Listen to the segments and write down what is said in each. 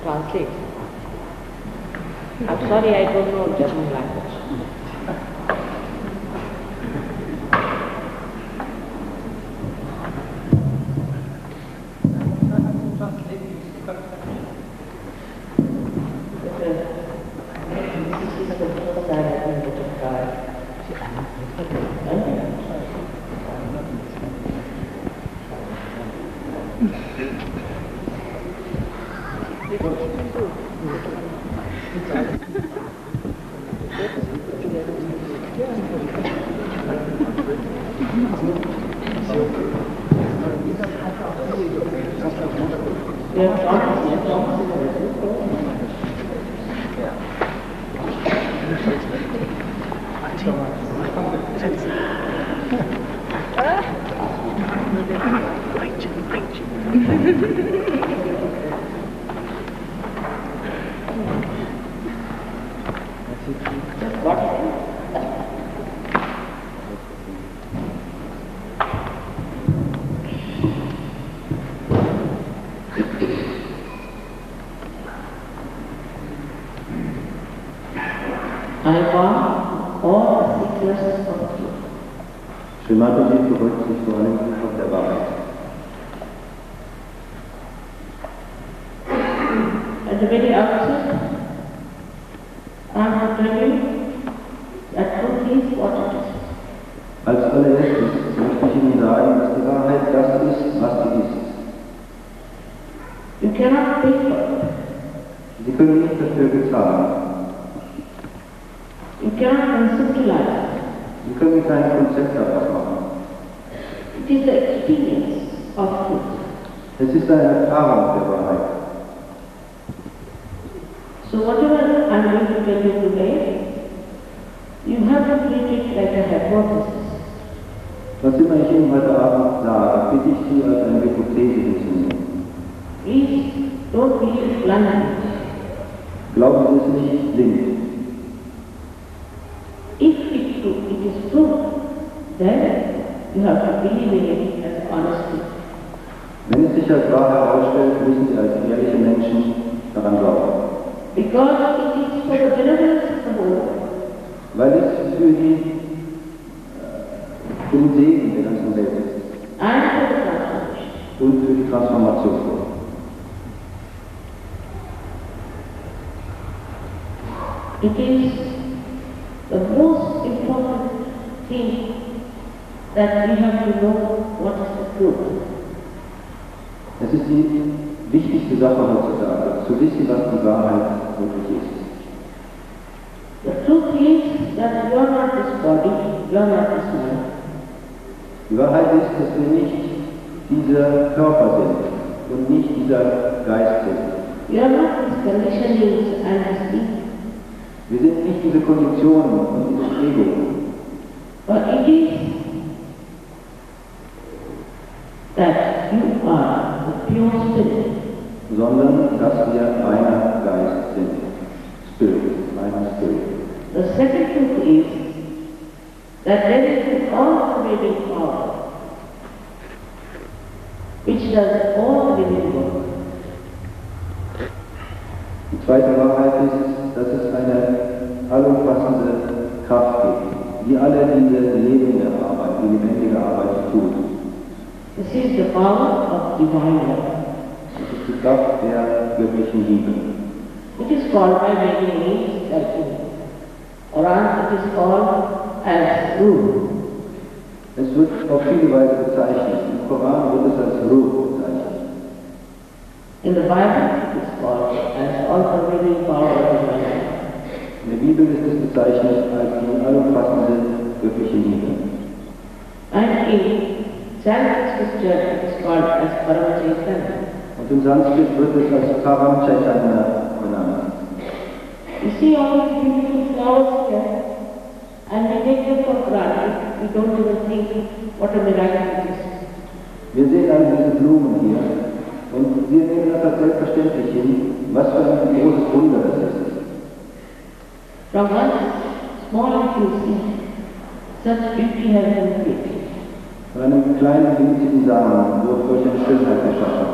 Translate. I'm sorry, I don't know German language. Mataji verbeugt sich vor allem auf der Wahrheit. At the very outset, I have to tell you that truth is what it is. Als allererstes möchte ich Ihnen sagen, dass die Wahrheit das ist, was sie ist. You cannot pay for it. Sie können nicht dafür bezahlen. You cannot conceptualize it. Sie können kein Konzept daraus machen. It is the experience of truth. Es ist eine Erfahrung der Wahrheit. So whatever I am going to tell you today, you have to treat it like a hypothesis. Was immer ich Ihnen heute Abend sage, bitte ich Sie als eine Hypothese hinzunehmen. Please don't believe blindly. Glauben Sie es nicht blind. If it is true, then you have to believe in it as honesty. Wenn es sich als wahr herausstellt, müssen Sie als ehrliche Menschen daran glauben. Because it is for the benevolence of the whole. Weil es für den Segen der ganzen Welt ist. And for the transformation. Und für die Transformation. It is the most important thing that we have to know what is the truth. Es ist die wichtigste Sache heutzutage, zu wissen, was die Wahrheit wirklich ist. The truth is that you are not this body, you are not this mind. Die Wahrheit ist, dass wir nicht dieser Körper sind und nicht dieser Geist sind. You are not these conditionings and this thing. Wir sind nicht diese Konditionen und dieses Ego. But it is that you are the pure spirit. Sondern dass wir reiner Geist sind. Spirit, reiner Spirit. The second truth is that there is an all-pervading power which does all the living work. Die zweite Wahrheit ist, dass es eine allumfassende Kraft gibt, die alle diese lebende Arbeit, die lebendige Arbeit tut. This is the power of divine love. Das ist die Kraft der göttlichen Liebe. It is called by many names self-image. Quran, it is called as Ruh. Es wird auf viele Weise bezeichnet. Im Koran wird es als Ruh bezeichnet. In the Bible, it is called as all-pervading power of divine love. In der Bibel ist es bezeichnet als die allumfassende göttliche Liebe. And in Sanskrit scripture, it is called as Paramchaitanya. Und im Sanskrit wird es als Param Chaitanya benannt. You see all these beautiful flowers here, and we take them for granted. We don't even think what a miracle it is. Wir sehen alle diese Blumen hier und wir nehmen das als selbstverständlich hin, was für ein großes Wunder das ist. From one small little seed, such beauty has been created. Von einem kleinen winzigen Samen wurde solch eine Schönheit geschaffen.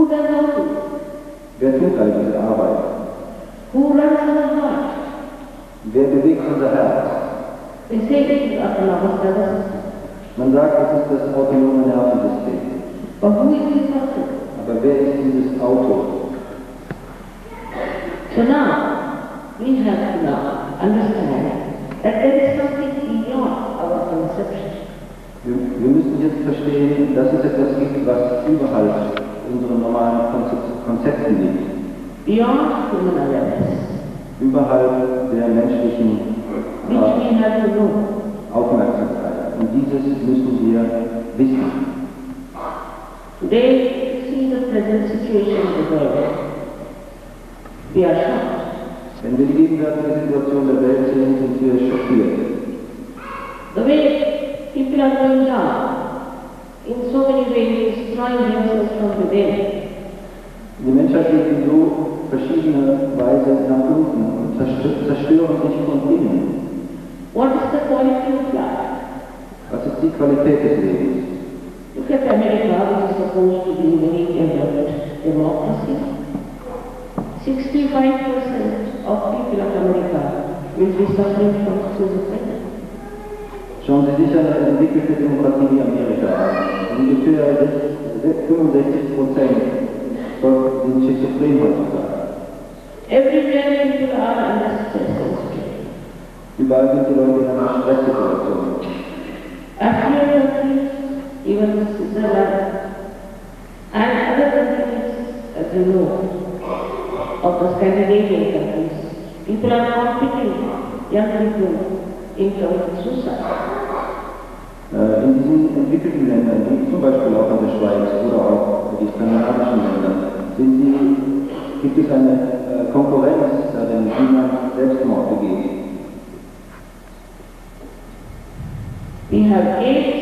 Who does all this? Wer tut all diese Arbeit? Who runs our heart? Wer bewegt unser Herz? We say this is autonomous nervous system. Man sagt, es ist das autonome Nervensystem. But who is this person? Aber wer ist dieses Auto? So now, we have to now understand that there is something beyond our conception. Wir müssen jetzt verstehen, dass es etwas gibt, was überhalb unseren normalen Konzepten liegt. Beyond human awareness. Überhalb der menschlichen Which we have to know. Aufmerksamkeit. Und dieses müssen wir wissen. Today, we see the present situation of the world. We are shocked. Wenn wir die gegenwärtige Situation der Welt sehen, sind wir schockiert. The way people are going down, in so many ways, destroying themselves from within. Die Menschheit geht in so verschiedene Weise nach unten und zerstören sich von innen. What is the quality of life? Was ist die Qualität des Lebens? Look at America, which is supposed to be very developed democracy. 65% of people of America will be suffering from schizophrenia. Schauen Sie sich eine entwickelte Demokratie wie Amerika an. Ungefähr 65% sind schizophren heutzutage. Everywhere people are under stress and strain. Überall sind die Leute in einer Stresssituation. Affluent countries, even Switzerland, and other countries, as you know, of the Scandinavian countries, people are competing, young people, in terms of suicide. In diesen entwickelten Ländern, wie zum Beispiel auch in der Schweiz oder auch die skandinavischen Länder, gibt es eine Konkurrenz darin, wie man Selbstmord begeht. We have AIDS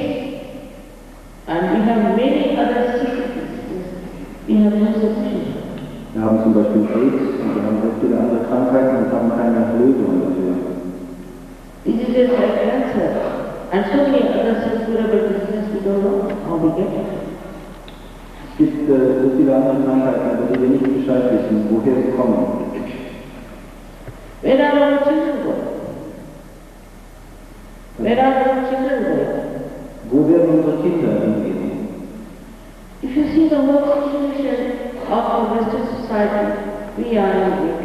and we have many other sicknesses. We have no solution. Wir haben zum Beispiel AIDS und wir haben sehr viele andere Krankheiten und haben keine Lösung dafür. Diseases like cancer and so many other incurable diseases we don't know how we get it. Es gibt so viele andere Krankheiten, über die wir nicht Bescheid wissen, woher sie kommen. Where are our children going? Where are our children going? Wo werden unsere Kinder hingehen? If you see the whole situation of our Western society, we are in it.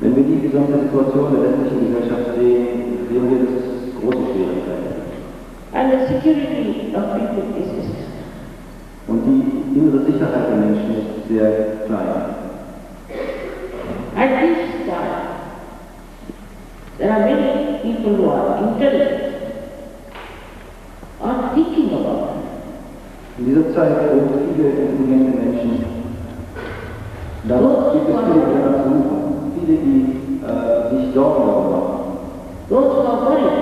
Wenn wir die gesamte Situation der westlichen Gesellschaft sehen, sehen wir, dass es große Schwierigkeiten gibt. And the security of people is distant. Und die innere Sicherheit der Menschen ist sehr klein. At this time, there are many people who are intelligent, are thinking about it. In dieser Zeit, wo viele intelligente Menschen, da gibt es viele, die danach suchen, viele, die sich Sorgen darüber machen. Those who are worried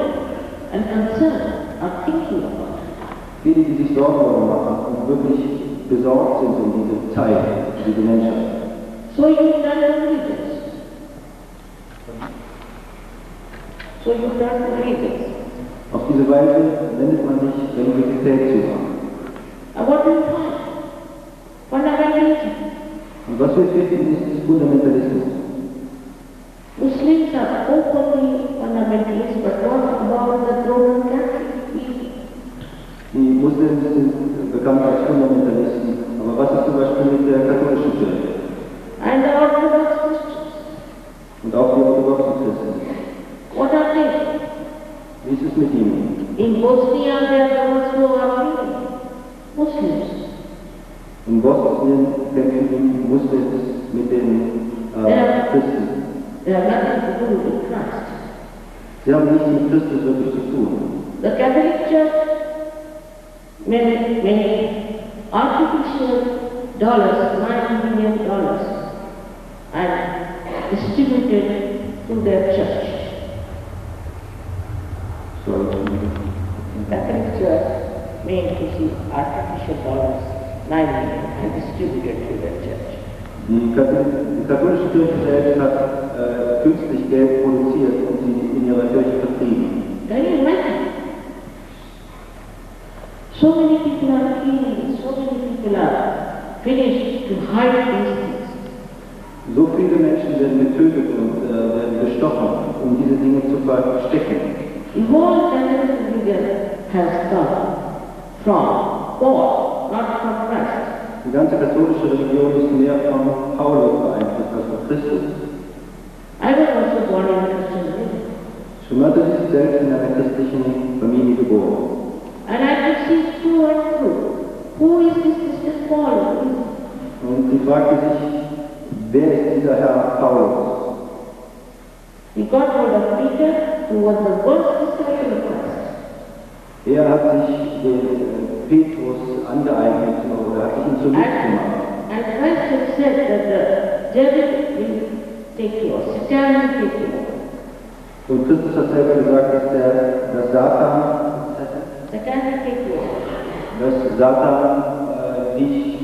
and concerned are thinking about it. Viele, die sich Sorgen darüber machen und wirklich besorgt sind um diese Zeit, um diese Menschheit. So you learn religions. So you learn religions. Auf diese Weise wendet man sich Religiosität zu. And what do you find? Fundamentalism. Und was wir finden, ist Fundamentalismus. Muslims are openly fundamentalists, but what about the Roman Catholic people? Die Muslims sind bekannt als Fundamentalisten, aber was ist zum Beispiel mit der katholischen Kirche? And the Orthodox Christians? Und auch die orthodoxen Christen. What are they? Wie ist es mit ihnen? In Bosnia, there are those who are Muslims. In Bosnien kämpfen die Muslims mit den Christen. They have nothing to do with Christ. Sie haben nichts mit Christus wirklich zu tun. The Catholic Church made artificial dollars, $9 million, and distributed to their church. So, Catholic Church made artificial dollars, $9 million, and distributed to their church. die katholische Kirche selbst hat künstlich Geld produziert und sie in ihrer Kirche vertrieben. Can you imagine? So many people are healing, so many people are finished to hide these things. So viele Menschen werden getötet und werden bestochen, um diese Dinge zu verstecken. The whole Catholic religion has come from Paul, not from Christ. Die ganze katholische Religion ist mehr von Paulus beeinflusst als von Christus. I was also born in a Christian religion. Schumate ist selbst in einer christlichen Familie geboren. And I could see through and through. Who is this Mr. Paul? Und sie fragte sich, wer ist dieser Herr Paulus? He got hold of Peter, who was the worst disciple of Christ. Er hat sich den Petrus angeeignet oder hat sich ihn zunutze gemacht. And Christ had said that the devil will take you, or Satan will take you. Und Christus hat selber gesagt, dass Satan dich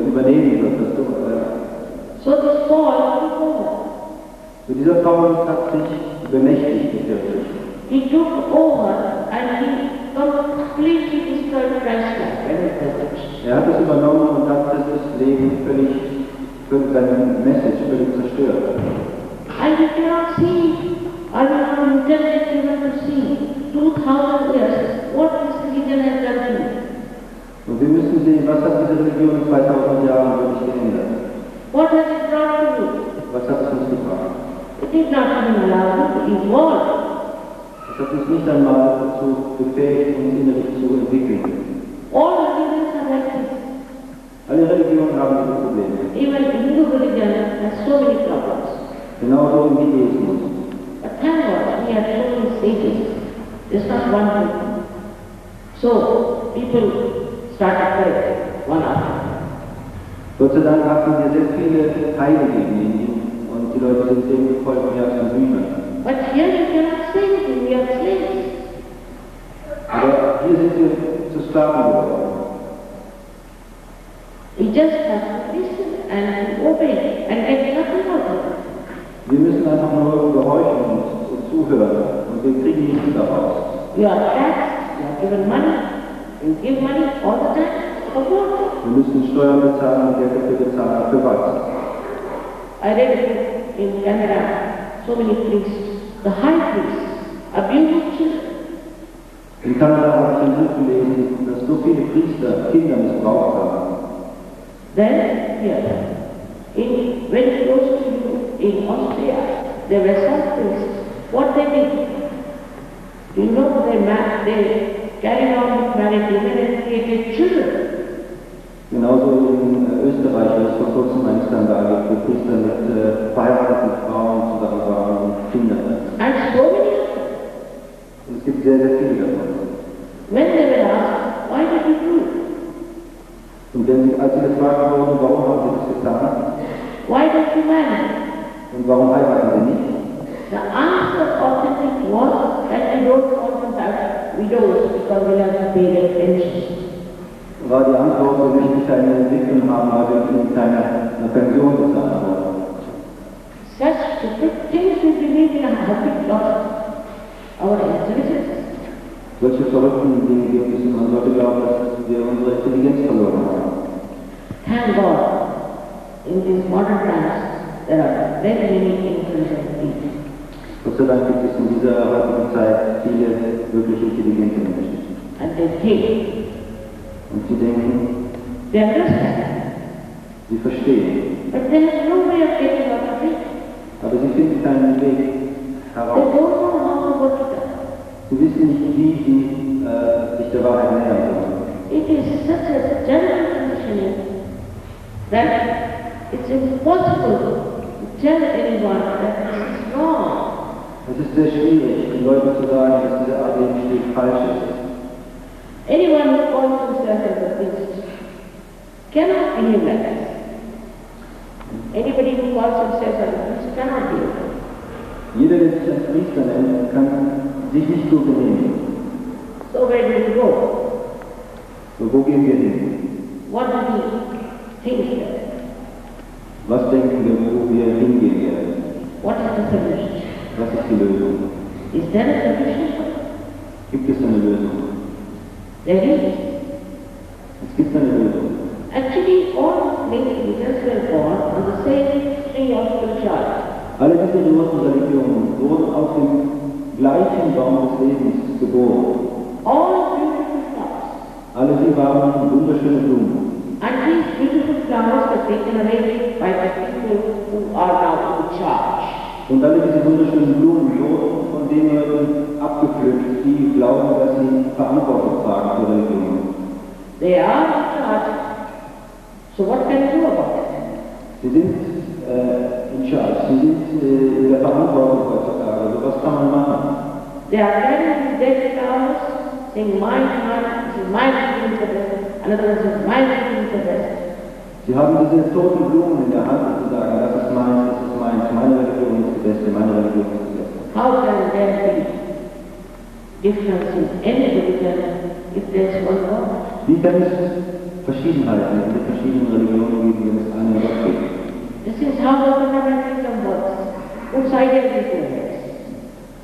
übernehmen wird. So this Paul took over. So dieser Paulus hat sich bemächtigt der Kirche. He took over and he completely destroyed Christ's life and his message. Er hat es übernommen und hat Christus Leben völlig seine Message völlig zerstört. And you cannot see, I will not intended even to see 2000 years what this religion has done to you. Und wir müssen sehen, was hat diese Religion in 2000 Jahren wirklich geändert? What has it brought to you? Was hat es uns gebracht? It did not even allow you to evolve. Es hat uns nicht einmal dazu befähigt, uns innerlich zu entwickeln. All religions are like this. Alle Religionen haben diese Probleme. Even Hindu religion has so many problems. Genauso im Hinduismus. But thank God, we have so many sages. There's not one thing. So, people started praying one after another. Gott sei Dank hatten wir sehr viele Heilige in Indien und die Leute sind dem gefolgt wie aus den Büchern. But here you cannot say anything, we are slaves. Aber hier sind wir zu Sklaven geworden. We just have to listen and obey and get nothing out of it. Wir müssen einfach nur gehorchen und zuhören und wir kriegen nichts daraus. You are taxed, you are given money, you give money all the time. For what? Wir müssen Steuern bezahlen und Geld dafür bezahlen. Für was? I read a book in Canada, so many priests, the high priests, abusing children. In Kanada habe ich ein Buch gelesen, dass so viele Priester Kinder missbraucht haben. Then, here, very close to you, in Austria, there were some priests. What they did? You know, they carried on with married women and created children. Genauso in Österreich, wo es vor kurzem einen Skandal gibt, wo Priester mit verheirateten Frauen zusammen waren und Kindern. And so many of them. Und es gibt sehr, sehr viele davon. When they were asked, why did you do it? Und als sie gefragt wurden, warum haben sie das getan? Why don't you marry? Und warum heiraten sie nicht? The answer of it was that we don't want to have widows because we have to pay their pensions. War die Antwort, wir möchten keine Witwen haben, weil wir ihnen keine Pension bezahlen wollen. Such stupid things we believe in have been lost our intelligence. Solche verrückten Dinge gibt es und man sollte glauben, dass wir unsere Intelligenz verloren haben. Thank God, in these modern times, there are very many intelligent people. Gott sei Dank gibt es in dieser heutigen Zeit viele wirklich intelligente Menschen. And they think, Und sie denken, they understand, sie verstehen, but there is no way of getting out of it. aber sie finden keinen Weg They heraus. don't know how to work it out. Sie wissen nicht, wie sie sich der Wahrheit nähern sollen. It is such a general conditioning that it's impossible to tell anyone that this is wrong. Es ist sehr schwierig, den Leuten zu sagen, dass diese Art Lebensstil falsch ist. Anyone who calls himself as a priest cannot behave like that. Anybody who calls himself as a priest cannot behave like that. Jeder, der sich als Priester nennt, kann sich nicht so benehmen. So where do we go? So, wo gehen wir hin? What do we think here? Was denken wir, wo wir hingehen werden? What is the solution? Was ist die Lösung? Is there a solution? Gibt es eine Lösung? There is. Es gibt eine Lösung. Actually, all religions were born on the same tree of spirituality. Alle diese großen Religionen wurden auf dem gleichen Baum des Lebens geboren. All beautiful flowers. Alle sie waren wunderschöne Blumen. And these beautiful flowers were taken away by the people who are now in charge. Und alle diese wunderschönen Blumen wurden von den Leuten abgepflückt, die glauben, dass sie Verantwortung tragen für Religionen. They are in charge. So what can you do about it? Sie sind in charge, sie sind in der Verantwortung heutzutage. Also was kann man machen? They are carrying these dead flowers, saying, this is my religion is the best, another one says, my religion is the best. Sie haben diese toten Blumen in der Hand und sie sagen, das ist meins, meine Religion ist die beste, meine Religion ist die beste. How can there be difference in any religion if there is one God? Wie kann es Verschiedenheiten in den verschiedenen Religionen geben, wenn es einen Gott gibt? This is how the fundamentalism works. Which idealism is?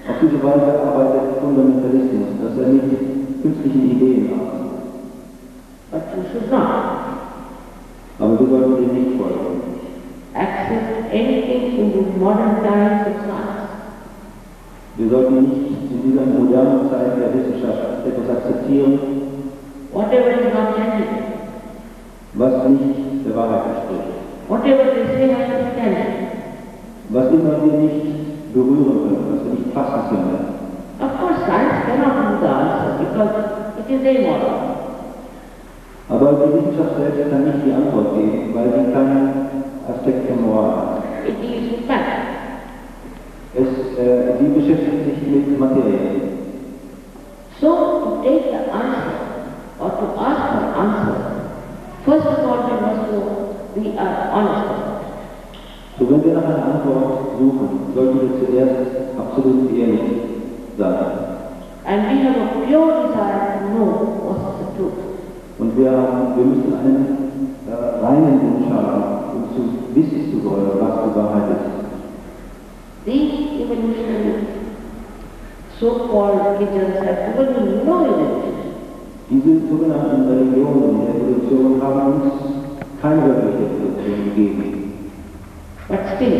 Auf diese Weise arbeitet Fundamentalismus, dass er nicht künstlichen Ideen arbeitet. But you should not Aber wir sollten dem nicht folgen. accept anything in the modern times of science. Wir sollten nicht in dieser modernen Zeit der Wissenschaft etwas akzeptieren, Whatever is not tangible, was nicht der Wahrheit entspricht. whatever they say has to be tangible. Was immer wir nicht berühren können, was wir nicht fassen können. Of course, science cannot be the answer because it is amoral. Aber die Wissenschaft selbst kann nicht die Antwort geben, weil sie keinen Aspekt der Moral hat. It deals with fact. Sie beschäftigt sich mit Materie. So, to take the answer or to ask for answer, first of all we must know we are honest about it. So, wenn wir nach einer Antwort suchen, sollten wir zuerst absolut ehrlich sein. And we have a pure desire to know what's the truth. Und wir müssen einen reinen Wunsch haben, um zu wissen zu wollen, was die Wahrheit ist. These evolutionary so-called religions have given no evolution. Diese sogenannten Religionen der Evolution haben uns keine wirkliche Evolution gegeben. But still,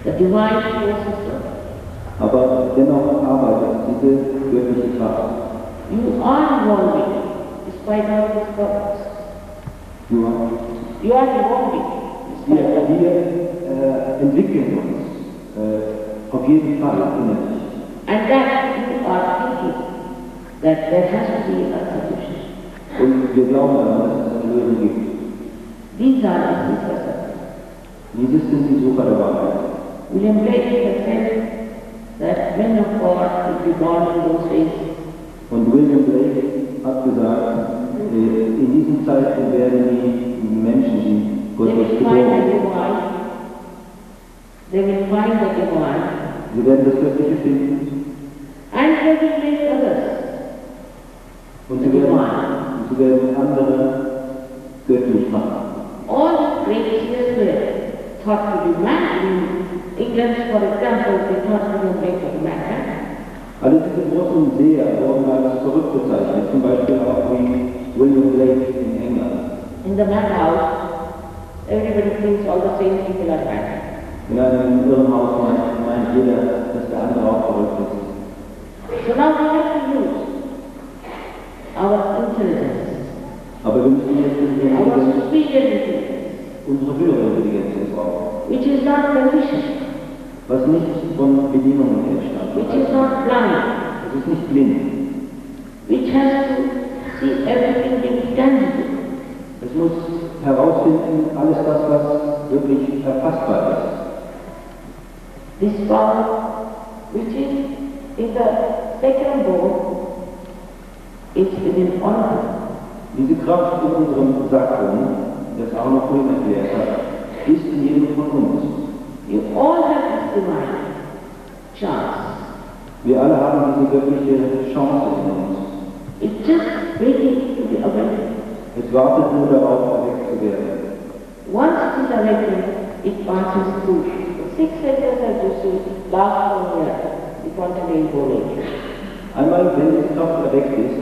the divine force is there. Aber dennoch arbeitet diese göttliche Kraft. You are evolving despite all these problems. You are evolving despite all Wir entwickeln uns auf jeden Fall innerlich. And that you are thinking that there has to be a solution. Und wir glauben daran, dass es eine Lösung gibt. These are the seekers. Dieses sind die Sucher der Wahrheit. William Blake has said that men of God would be born in those days. Und William Blake hat gesagt, in diesen Zeiten werden die Menschen, die Gottes geboren. They will find the divine. Sie werden das Göttliche finden. And they will make others. Und sie werden andere göttlich machen. All the great seers were thought to be mad. In England, for example, they thought William Blake was mad. Alle diese großen Seher wurden als verrückt bezeichnet, zum Beispiel auch wie William Blake in England. In the madhouse, everybody thinks all the same people are mad. In einem Irrenhaus meint jeder, dass der andere auch verrückt ist. So now we have to use our intelligence, Aber wir müssen jetzt our superior intelligence, unsere höhere Intelligenz brauchen, which is not conditioned, was nicht von Bedingungen entstammt. which is not blind, Es ist nicht blind. which has to see everything in tangible. Es muss herausfinden, alles das, was wirklich erfassbar ist. This power, which is in the second bone, is within all of us. Diese Kraft in unserem Sakrum, das Arno vorhin erklärt hat, ist in jedem von uns. You all have this divine chance. Wir alle haben diese göttliche Chance in uns. It's just waiting to be awakened. Es wartet nur darauf, erweckt zu werden. Once it is awakened, it passes through. The 6 centers, as you see, last 1 year, the continent age. Einmal, wenn diese Kraft erweckt ist,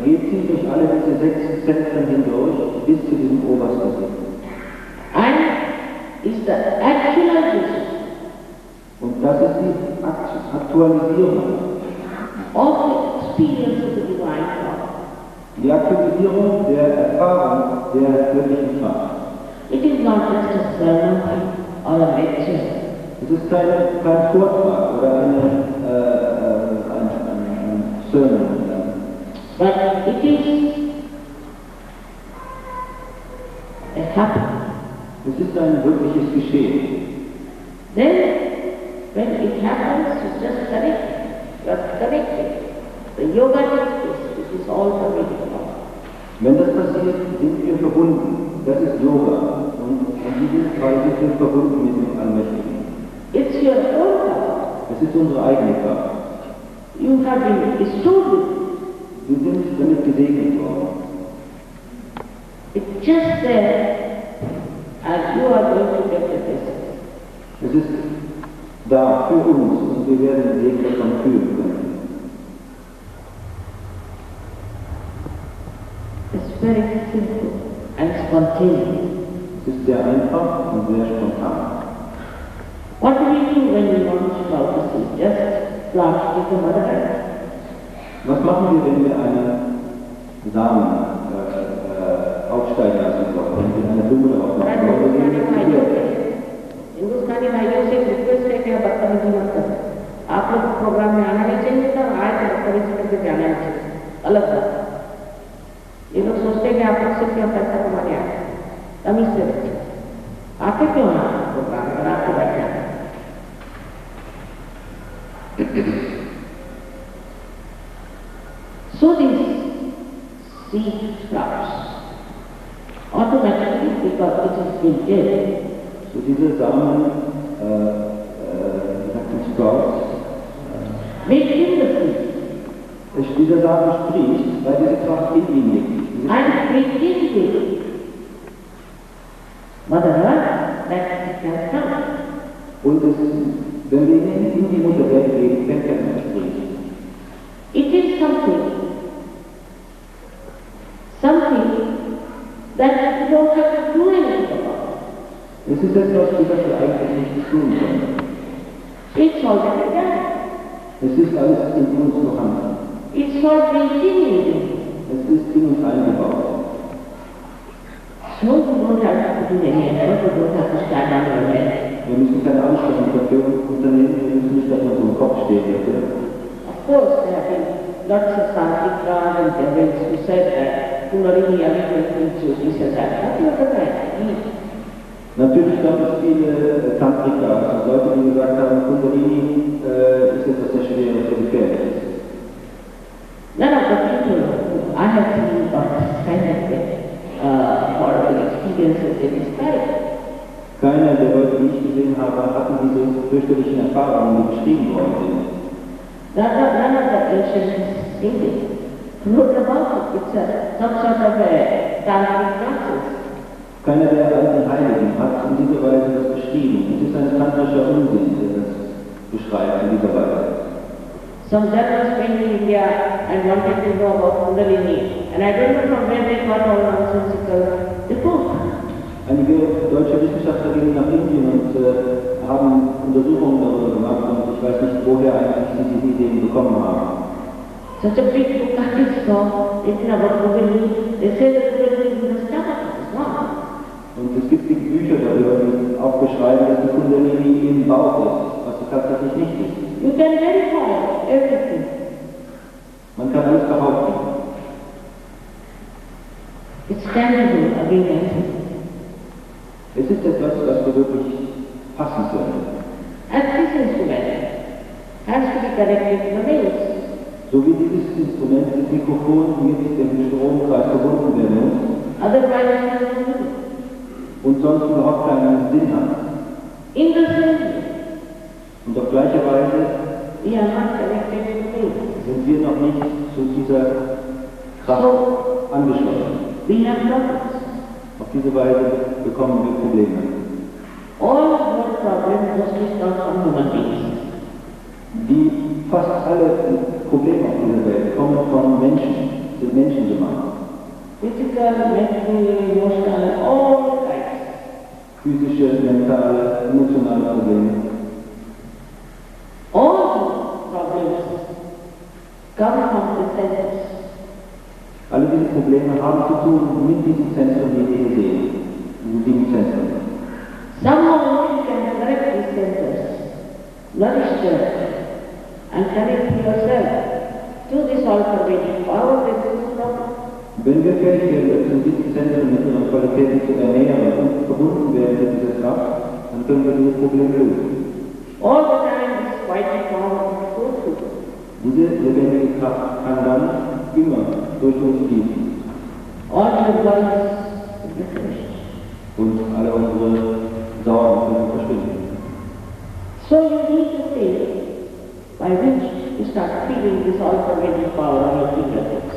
geht sie durch alle diese 6 Zentren hindurch bis zu diesem obersten Sinn. is the actualization Und das ist die Aktualisierung. of the experience of the divine God. Die Aktualisierung der Erfahrung der göttlichen Kraft. It is not just a sermon or a lecture. Es ist kein Vortrag oder ein Sermon, But it is a happening. es ist ein wirkliches Geschehen. Then, when it happens, you just connect. You are connected. The yoga takes place. It is all pervading now. Wenn das passiert, sind wir verbunden. Das ist Yoga. Und in diesem Fall sind wir verbunden mit dem Allmächtigen. It's your own power. Es ist unsere eigene Kraft. You have been bestowed with Wir sind damit gesegnet worden. it. It's just there, and you are going to get the blessing. Es ist da für uns und wir werden den Weg davon führen können. It's very simple and spontaneous. Es ist sehr einfach und sehr spontan. What do we do when we want to start to see? Just flash to the mother earth. Was machen wir, wenn wir einen Samen aufsteigen lassen wollen, wenn wir eine Blume aufmachen wollen? हिंदुस्तानी भाइयों से रिक्वेस्ट है कि आप बदतमीजी मत करें। आप लोग प्रोग्राम में आना नहीं चाहिए था, आए तो बदतमीजी करके जाना नहीं चाहिए। अलग बात। ये लोग सोचते हैं कि आप लोग सिर्फ यहाँ पैसा कमाने आए हैं। तमीज से बैठे। आते क्यों ना प्रोग्राम पर आपको बैठे हैं? So these seed sprouts automatically because it is built So diese Samen, wie sagt man, Sprouts, make in the seed dieser Samen spricht, weil diese Kraft in ihm liegt. and begin with Mother Earth that it can come. Und wenn wir in die Mutter Erde gehen, fängt er an zu sprechen. It is something that you don't have to do anything about. Es ist etwas, für das wir eigentlich nichts tun können. It's already done. Es ist alles in uns vorhanden. It's already in. Es ist in uns eingebaut. So you don't have to do any effort, you don't have to stand on your head. Wir müssen keine Anstrengung dafür unternehmen, wir müssen nicht auf unserem Kopf stehen dafür. Of course, there have been lots of tantrikas and devils who said that Kundalini Awakening teaches you this and that. But you are right. Natürlich gab es viele Tantriker, also Leute, die gesagt haben, Kundalini ist etwas sehr Schweres und Gefährliches. None of the people I have seen or described horrible experiences in this life. Keiner der Leute, die ich gesehen habe, hatten diese fürchterlichen Erfahrungen, die beschrieben worden sind. None of the ancient sages wrote about it. It's some sort of a tantric process. Keiner der alten Heiligen hat in dieser Weise das beschrieben. Es ist ein tantrischer Unsinn, der das beschreibt in dieser Weise. Some journalists came to India and wanted to know about Kundalini, and I don't know from where they got all nonsensical report. Einige deutsche Wissenschaftler gingen nach Indien und haben Untersuchungen darüber gemacht und ich weiß nicht, woher eigentlich sie diese Ideen bekommen haben. Such a big book I saw written about Kundalini. They say that Kundalini is in the stomach. It's not. Und es gibt Bücher darüber, die auch beschreiben, dass die Kundalini im Bauch ist, was sie tatsächlich nicht ist. You can verify everything. Man kann alles behaupten. It's tangible again. Es ist etwas, was wir wirklich fassen können. And this instrument has to be connected to the veins. So wie dieses Instrument, das Mikrofon mit dem Stromkreis verbunden werden muss. Otherwise, it has no meaning. Und sonst überhaupt keinen Sinn hat. In the same way, Und auf gleiche Weise we are not connected to the veins. sind wir noch nicht zu dieser Kraft angeschlossen. We have problems. Auf diese Weise bekommen wir Probleme. All our problems mostly come from human beings. Fast alle Probleme auf dieser Welt kommen von Menschen, sind Menschen gemacht. Physical, mental, emotional, all kinds. physische, mentale, emotionale Probleme. All these problems come from the senses. Alle diese Probleme haben zu tun mit diesen Zentren, die wir hier sehen, diesen 7 Zentren. Somehow you can correct these centers, nourish them, and connect yourself to this all-pervading power, there is no problem. Wenn wir fähig werden, in diesen Zentren mit ihren Qualitäten zu ernähren und verbunden werden mit dieser Kraft, dann können wir dieses Problem lösen. All the time this vital power is so true. Diese lebendige Kraft kann dann immer durch uns fließen. All your worries will be finished. Und alle unsere Sorgen können verschwinden. So you need to feel by which you start feeling this all-pervading power on your fingertips.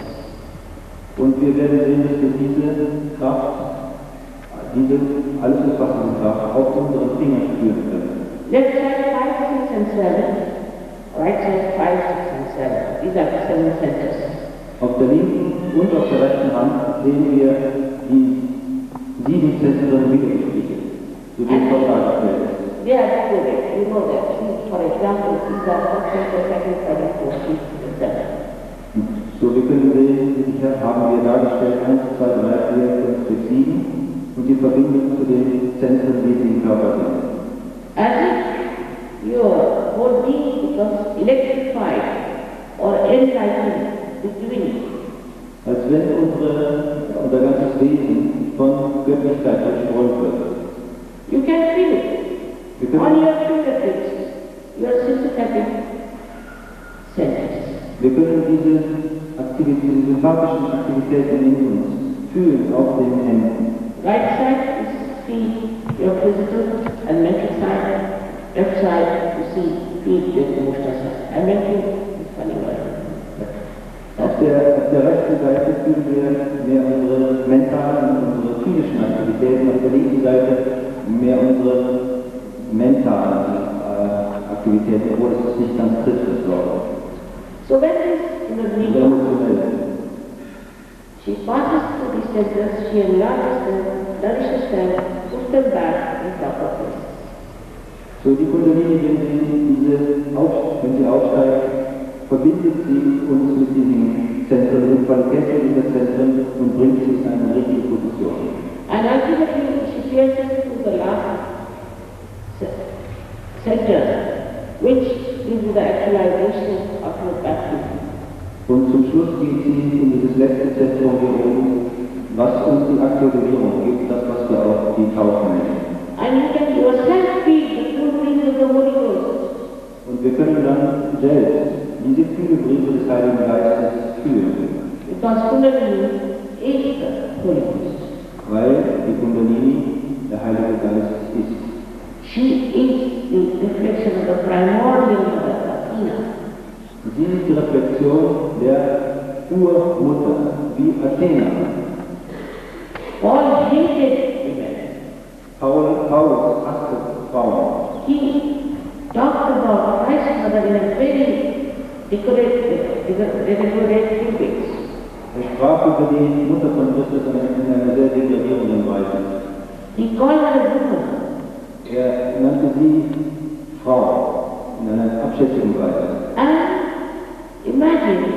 Und wir werden sehen, dass wir diese Kraft, diese alles umfassende Kraft auf unseren Fingern spüren können. Left side 5, 6 and 7. Right side 5, 6 and 7. These are the 7 centers. Auf der linken und auf der rechten Hand sehen wir die 7 Zentren wiedergespiegelt, so wie es dort dargestellt ist. They are recorded, you know that. For example, these are first center, second, third, fourth, fifth, and 7. So, wir können sehen, hier haben wir dargestellt 1, 2, 3, 4, 5, 6, 7 und die Verbindung zu den Zentren, die im Körper sind. As if your whole being becomes electrified or enlightened between. Als wenn unser ganzes Wesen von Göttlichkeit durchströmt wird. You can feel it. On your fingertips, your sympathetic centers. Wir können diese sympathischen Aktivitäten in uns fühlen auf den Händen. Right side is feel your physical and mental side. Left side you feel the emotional side. I mentioned this funny word. Auf der rechten Seite fühlen wir mehr unsere mentalen und unsere physischen Aktivitäten, auf der linken Seite mehr unsere mentalen Aktivitäten, obwohl es nicht ganz trifft, das Wort. So when this she passes through these centers, she enlarges them, nourishes them, puts them back in proper place. So die Kundalini, wenn sie aufsteigt, verbindet sie uns mit diesen Zentren, mit den Qualitäten dieser Zentren und bringt sie in eine richtige Position. And ultimately she pierces to the last center, which gives you the actualization of your baptism. Und zum Schluss geht sie in dieses letzte Zentrum hier oben, was uns die Aktualisierung gibt, das, was wir auch die Taufe nennen. And you can yourself feel the true breeze of the Holy Ghost. Und wir können dann selbst diese kühle Brise des Heiligen Geistes fühlen. Because Kundalini is the Holy Ghost. Weil die Kundalini der Heilige Geist ist. She is the reflection of the primordial mother, Athena. Sie ist die Reflexion der Urmutter, wie Athena. Paul hated women. Paulus hasste Frauen. He talked about Christ's mother in a very decorative way. Sprach über die Mutter von Christus in einer sehr degradierenden Weise. He called her a woman. Nannte sie Frau in einer abschätzigen Weise. And imagine,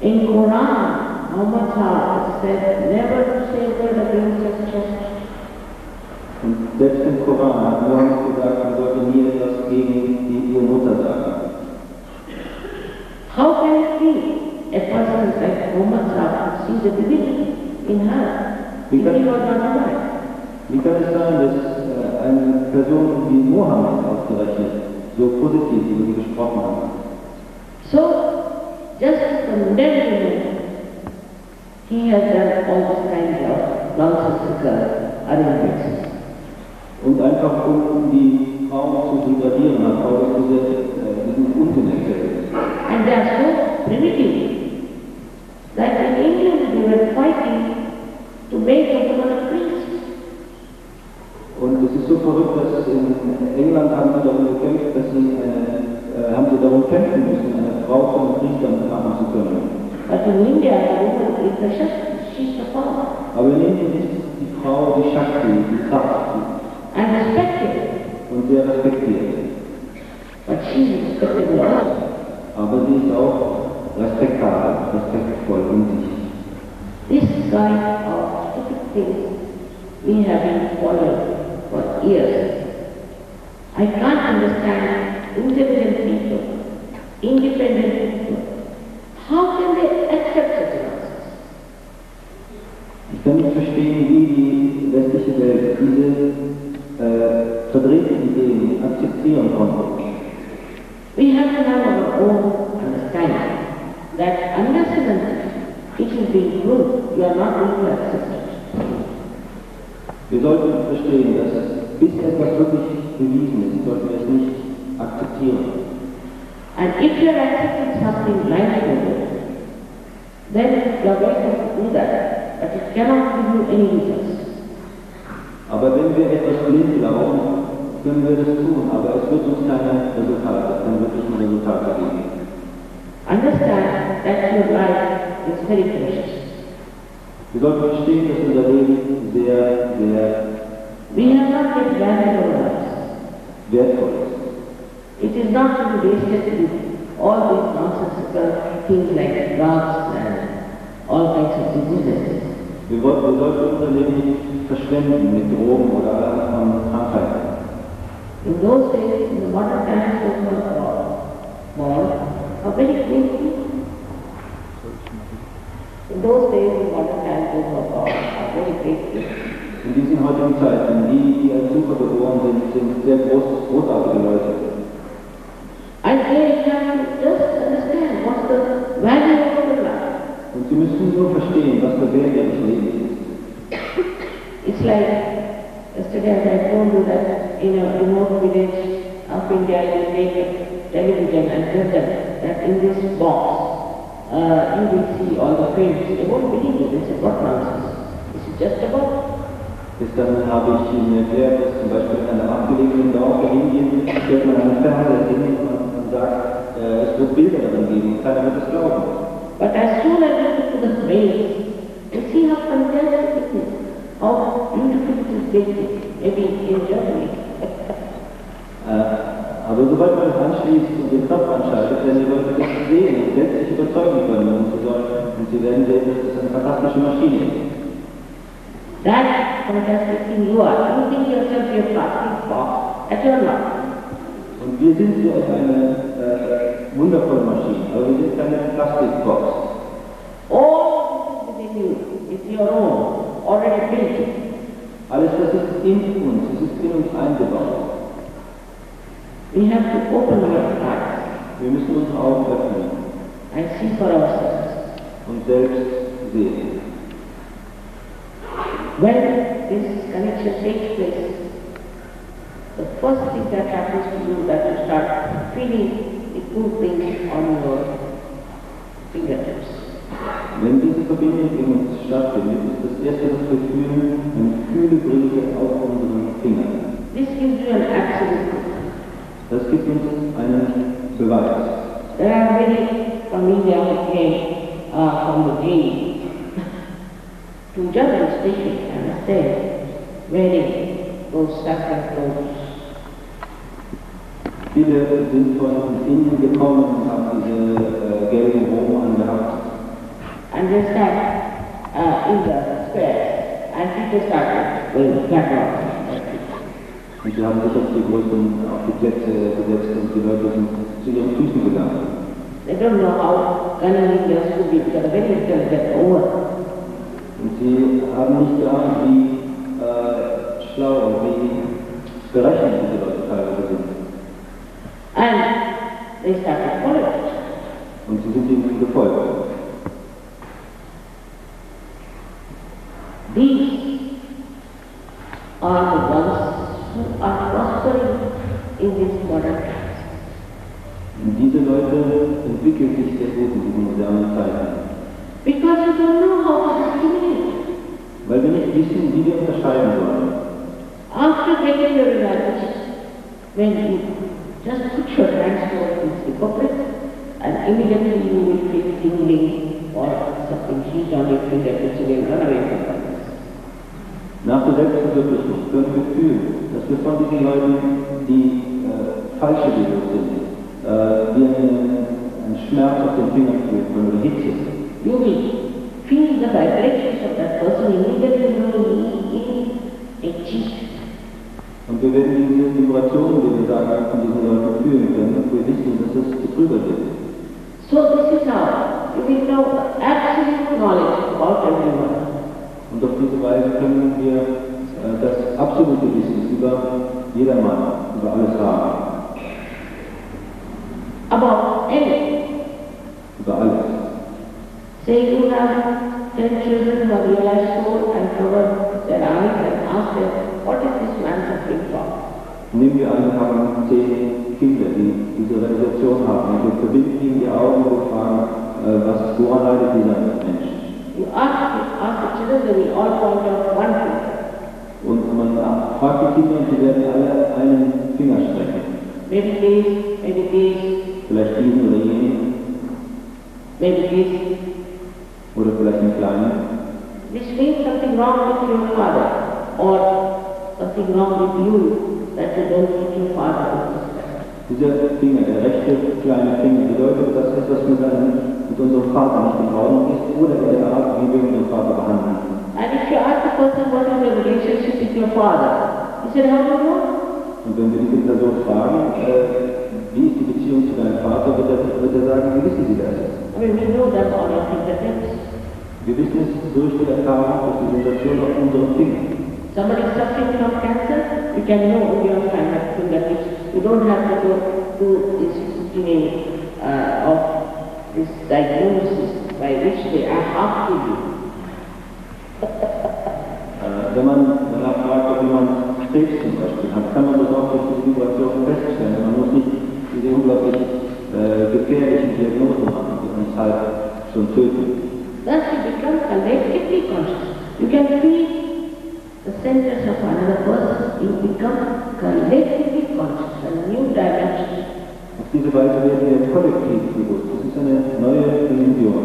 in Quran, Muhammad said, never to say a word against such a. Und selbst im Koran hat Mohammed gesagt, man sollte nie etwas gegen die Urmutter sagen. How can it be a person like Muhammad see the divinity in her? If he was not alive? Wie kann es sein, dass eine Person wie Mohammed ausgerechnet so positiv über sie gesprochen hat? So, just as the modern he has done all this kind of nonsensical arrangements. Und einfach um die Frauen zu degradieren, hat Paulus diesen Unsinn erzählt. And they are so primitive that in England they were fighting to make a woman a priest. Und es ist so verrückt, dass in England haben sie darum gekämpft, haben sie darum kämpfen müssen, eine Frau zum Priester machen zu können. But in India, the woman is the she's the power. Aber in Indien ist die Frau die Shakti, die Kraft and respected. und sehr respektiert. But she is respectable also. Aber sie ist auch respektabel, respektvoll in sich. This kind of stupid things we have been following for years. I can't understand intelligent people, independent people. How can they accept such nonsense? Ich kann nicht verstehen, wie die westliche Welt diese verdrehten Ideen akzeptieren konnte. We have to have our own understanding that unless and until it is being proved, you are not going to accept it. Wir sollten verstehen, dass bis etwas wirklich bewiesen ist, sollten wir es nicht akzeptieren. And if you are accepting something blindfolded, then you are welcome to do that, but it cannot give you any results. Aber wenn wir etwas blind glauben, können wir das tun, aber es wird uns keine Resultate, keine wirklichen Resultate geben. Understand that your life is very precious. Wir sollten verstehen, dass unser Leben sehr, sehr We have not yet valued our lives. wertvoll ist. It is not to be wasted with all these nonsensical things like drugs and all kinds of diseases. Wir sollten unser Leben nicht verschwenden mit Drogen oder aller anderen Krankheiten. In those days, in the modern times, those were born are very great people. In those days, in modern times, those were born are very great people. In diesen heutigen Zeiten, die als Super geboren sind, sind sehr großartige Leute. And they have to just understand what's the value of their life. Und sie müssen nur verstehen, was der Wert ihres Lebens ist. It's like yesterday as I told you that in a remote village of India you take a television and tell them that in this box you will see all the films. They won't believe you. They say, what nonsense. This is just a box. Gestern habe ich Ihnen erklärt, dass zum Beispiel in einem abgelegenen Dorf in Indien stellt man einen Fernseher hin und sagt, es wird Bilder darin geben. Keiner wird es glauben. But as soon as you look to the face, you see how fantastic it is, how beautiful it is painted, maybe in Germany. Aber sobald man es anschließt und den Knopf anschaltet, werden die Leute das sehen und selbst sich überzeugen können und sie werden sehen, dass es eine fantastische Maschine ist. That fantastic thing you are. You think yourself your plastic box at your mouth. Und wir sind so eine wundervolle Maschine, aber wir sind keine Plastikbox. All this is within you. It's your own, already built. Alles das ist in uns, es ist in uns eingebaut. We have to open our hearts Wir müssen unsere Augen öffnen and see for ourselves. und selbst sehen. When this connection takes place, the first thing that happens to you that you start feeling the cool things on your fingertips. Wenn diese Verbindung in uns stattfindet, ist das erste, was wir fühlen, eine kühle Brise auf unseren Fingern. This gives you an absolute proof. Das gibt uns einen Beweis. There are many from India who came from the jail to General Station and stayed wearing those saffron clothes. Viele sind von Indien gekommen und haben diese gelben Roben angehabt. And they sat in the square and people started with catwalks. Und sie haben sich auf die Plätze gesetzt und die Leute sind zu ihren Füßen gegangen. They don't know how cunning Indians could be, because very little get over. Und sie haben nicht geahnt, wie schlau und wie berechnet diese Leute teilweise sind. And they started following. Und sie sind ihnen gefolgt. These are the ones who are prospering in this modern times. Und diese Leute entwickeln sich sehr gut in diesen modernen Zeiten. Because you don't know how to discriminate. Weil wir nicht wissen, wie wir unterscheiden sollen. After getting your realization, when you just put your hands towards this hypocrite, and immediately you will feel tingling or something heat on your fingertips, you will run away from that. Nach der Selbstverwirklichung können wir fühlen, dass wir von diesen Leuten, die falsche Wege sind, wie ein Schmerz auf den Fingern fühlen können oder Hitze. You will feel the vibrations of that person immediately know he is achieved. Und wir werden diese Vibrationen, die wir sagen, von diesen Leuten fühlen können, und wir wissen, dass das Betrüger sind. So this is how you will know absolute knowledge about everyone. Und auf diese Weise können wir das absolute Wissen über jedermann, über alles haben. About anything. Über alles. Say you have 10 children who have realized soul and cover their eyes and ask them, what is this man suffering from? Nehmen wir an, wir haben 10 Kinder, die diese Realisation haben. Und wir verbinden ihnen die Augen und fragen, woran leidet dieser Mensch? You ask the children, they will all point out one finger. Und man fragt die Kinder und sie werden alle einen Finger strecken. Maybe this, Vielleicht diesen oder jenen. maybe this. Oder vielleicht einen kleinen. This means something wrong with your father, or something wrong with you, that you don't treat your father with respect. Dieser Finger, der rechte kleine Finger, bedeutet, dass etwas mit unserem Vater nicht in Ordnung ist oder in der Art, wie wir unseren Vater behandeln. And if you ask the person what is your relationship with your father, he said, how do you know? Und wenn wir diese Person fragen, wie ist die Beziehung zu deinem Vater, wird er sagen, wie wissen Sie das? I mean, we know that on our fingertips. Wir wissen es durch die Erfahrung, durch die Sensation auf unseren Fingern. Somebody is suffering from cancer, you can know on your fingertips. You don't have to go through this screening of this diagnosis by which they are half to you. Wenn man danach fragt, ob jemand Krebs zum Beispiel hat, kann man das auch durch diese Vibration feststellen. Man muss nicht diese unglaublich gefährlichen Diagnosen machen, die uns halt schon töten. Thus you become collectively conscious. You can feel the centers of another person. You become collectively conscious, a new dimension. Auf diese Weise werden wir kollektiv bewusst. Das ist eine neue Dimension.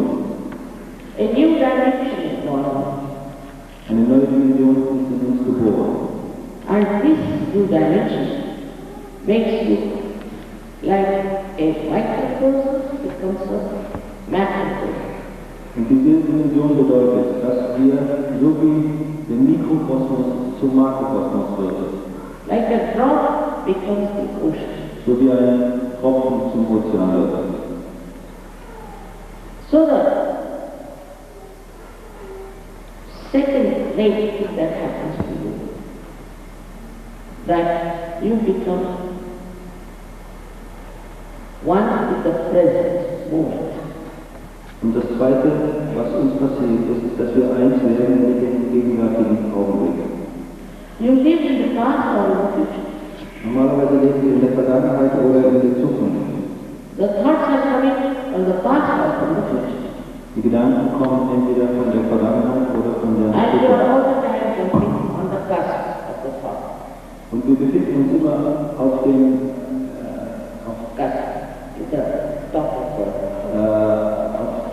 A new dimension is born. Eine neue Dimension ist in uns geboren. And this new dimension makes you like a microcosm becomes a macrocosm. Und diese Dimension bedeutet, dass wir so wie der Mikrokosmos zum Makrokosmos wird. Like a drop becomes the ocean. So wie ein Tropfen zum Ozean wird. So the second great thing that happens to you, that you become one with the present moment. Und das Zweite, was uns passiert, ist, dass wir eins werden mit dem gegenwärtigen Augenblick. You live in the past or in the future. Normalerweise leben wir in der Vergangenheit oder in der Zukunft. The thoughts are coming from the past or from the future. Die Gedanken kommen entweder von der Vergangenheit oder von der And you are all Zukunft. the time jumping on the cusp of the thought. Und wir befinden uns immer auf dem Cusp is the top of the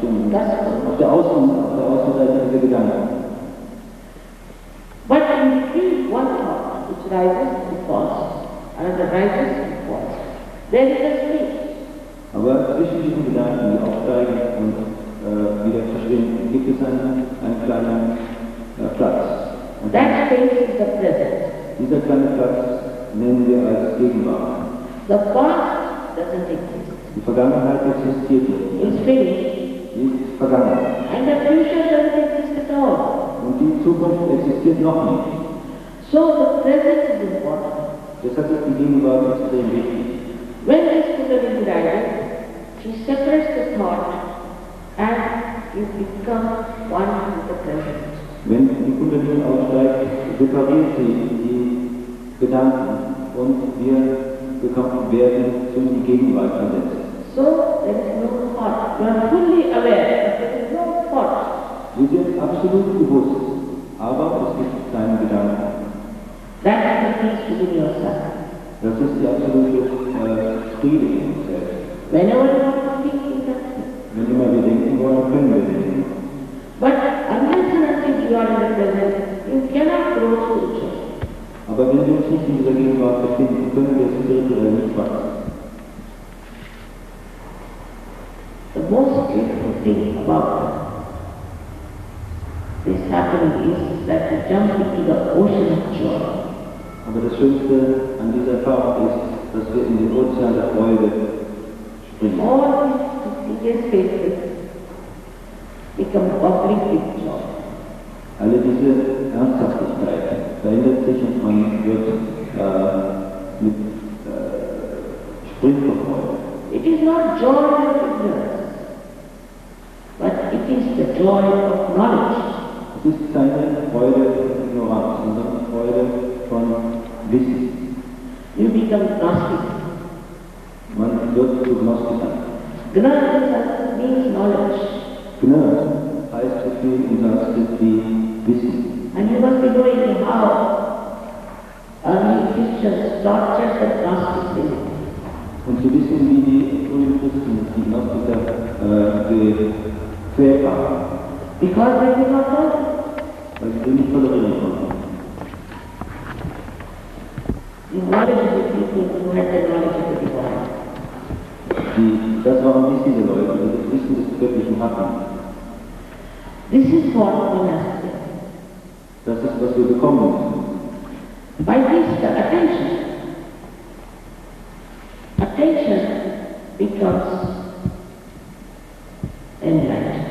auf der Außenseite dieser Gedanken. But in between one thought which rises and falls, another rises and falls, there is a space. Aber zwischen diesen Gedanken, die aufsteigen und wieder verschwinden, gibt es einen kleinen Platz. Und That space is the present. dieser kleine Platz nennen wir als Gegenwart. The past doesn't exist. Die Vergangenheit existiert nicht. It's finished. Sie ist vergangen. And the future doesn't exist at all. Und die Zukunft existiert noch nicht. So the present is important. Deshalb ist die Gegenwart extrem wichtig. When this Kundalini rises, she separates the thought and you become one with the present. Wenn die Kundalini aufsteigt, separiert sie die Gedanken und wir werden zu die Gegenwart versetzt. So there is no thought. You are fully aware, but there is no thought. Wir sind absolut bewusst, aber es gibt keine Gedanken. That is the peace within yourself. Das ist die absolute Friede in uns selbst. Whenever you want to think, you can think. Wenn immer wir denken wollen, können wir denken. But unless and until you are in the present, you cannot grow spiritually. Aber wenn wir uns nicht in dieser Gegenwart befinden, können wir spirituell nicht wachsen. The most beautiful thing about this happening is that we jump into the ocean of joy. Aber das Schönste an dieser Erfahrung ist, dass wir in den Ozean der Freude springen. All these serious faces become bubbling with joy. Alle diese Ernsthaftigkeit verändert sich und man wird springt vor Freude. It is not joy of ignorance, but it is the joy of knowledge. Es ist keine Freude von Ignoranz, sondern Freude von Wissen. You become Gnostic. Man wird zu Gnostikern. Gnana means knowledge. Gnana heißt so viel im Sanskrit wie Wissen. And you must be knowing how early Christians tortured the Gnostics. Und zu wissen, wie die frühen Christen, die Gnostiker, gequält haben. Because they did not know. Weil sie nicht tolerieren konnten. The knowledge of the people who had the knowledge of the divine. Das waren nicht diese Leute, die das Wissen des Göttlichen hatten. This is what one has to do. Das ist, was wir bekommen müssen. By this, the attention becomes enlightened.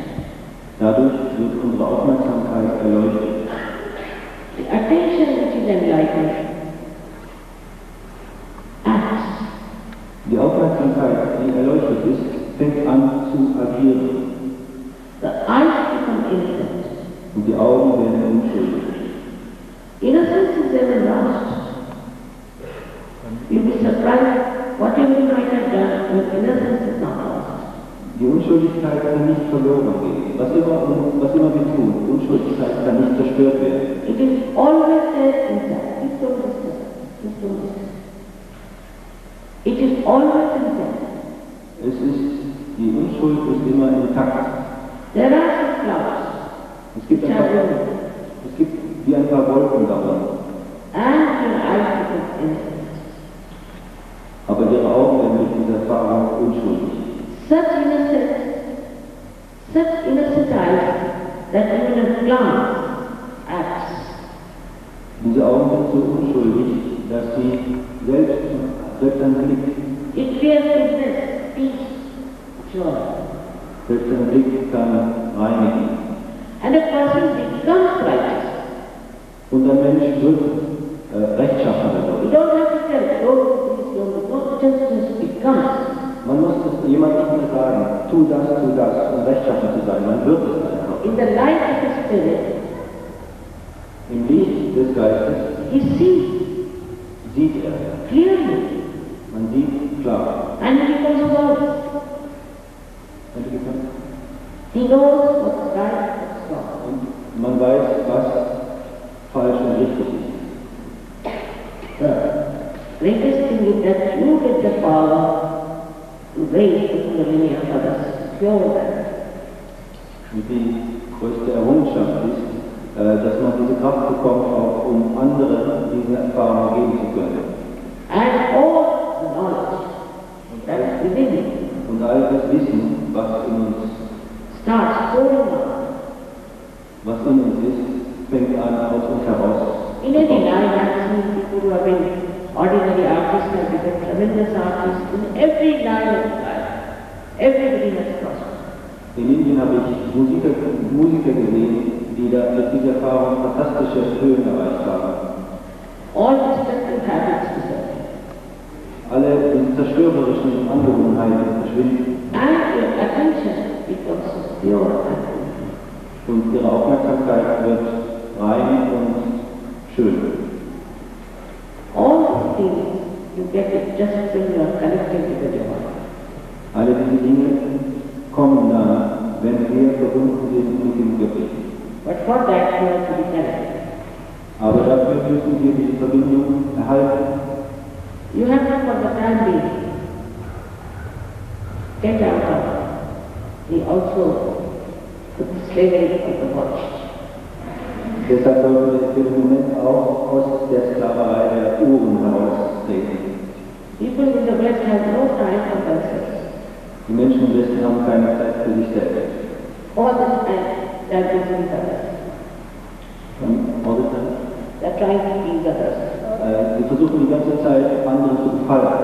Dadurch wird unsere Aufmerksamkeit erleuchtet. The attention which is enlightened acts. Die Aufmerksamkeit, die erleuchtet ist, fängt an zu agieren. The eyes become innocent. Und die Augen werden unschuldig. Innocence is ever lost. You'll be surprised whatever you might have done when innocence is not lost. Die Unschuldigkeit kann nicht verloren gehen. Was immer wir tun, Unschuldigkeit kann nicht zerstört werden. It is always there inside. Please don't disturb. It is always inside. Die Unschuld ist immer intakt. There are some clouds. Es gibt wie ein paar Wolken darum. And your eyes become innocent. Aber ihre Augen werden durch diese Erfahrung unschuldig. Such innocent eyes that even a glance acts. Diese Augen sind so unschuldig, dass sie selbst ein Blick, It bears witness, peace, joy. selbst ein Blick kann reinigen. And a person becomes righteous. Und ein Mensch wird rechtschaffen You dadurch. don't have to tell, please don't, just becomes. Man muss es jemandem nicht mehr sagen, tu das, um rechtschaffen zu sein. Man wird es einfach. In the light of the Spirit, Im Licht des Geistes he sees sieht er. clearly. Man sieht klar. And he becomes wise. He knows what's right, what's wrong. Und man weiß, was falsch und richtig ist. The greatest thing is that you get the power to raise the kundalini of others, pure that. Und die größte Errungenschaft ist, dass man diese Kraft bekommt, auch um andere diese Erfahrung geben zu können. And all the knowledge that's within you Und all das Wissen, was in uns starts pouring out. ist, fängt an, aus uns heraus. In any line, I've seen people who have been ordinary artists have become tremendous artists. In every line of life, everybody has prospered. In Indien habe ich Musiker gesehen, die da mit dieser Erfahrung fantastische Höhen erreicht haben. All destructive habits disappear. Alle diese zerstörerischen Angewohnheiten verschwinden. And your attention becomes pure and good. Und ihre Aufmerksamkeit wird rein und schön. All these things, you get it just when you are connected with the divine. Alle diese Dinge kommen dann, wenn wir verbunden sind mit dem Göttlichen. But for that, you have to be connected. Aber dafür müssen wir diese Verbindung erhalten. You have to, for the time being, get out of the also the slavery of the body. Deshalb sollten wir für den Moment auch aus der Sklaverei der Uhren heraustreten. People in the West have no time for themselves. Die Menschen im Westen haben keine Zeit für sich selbst. All the time they are busy with others. All the time? They are trying to please others. Sie versuchen die ganze Zeit, anderen zu gefallen.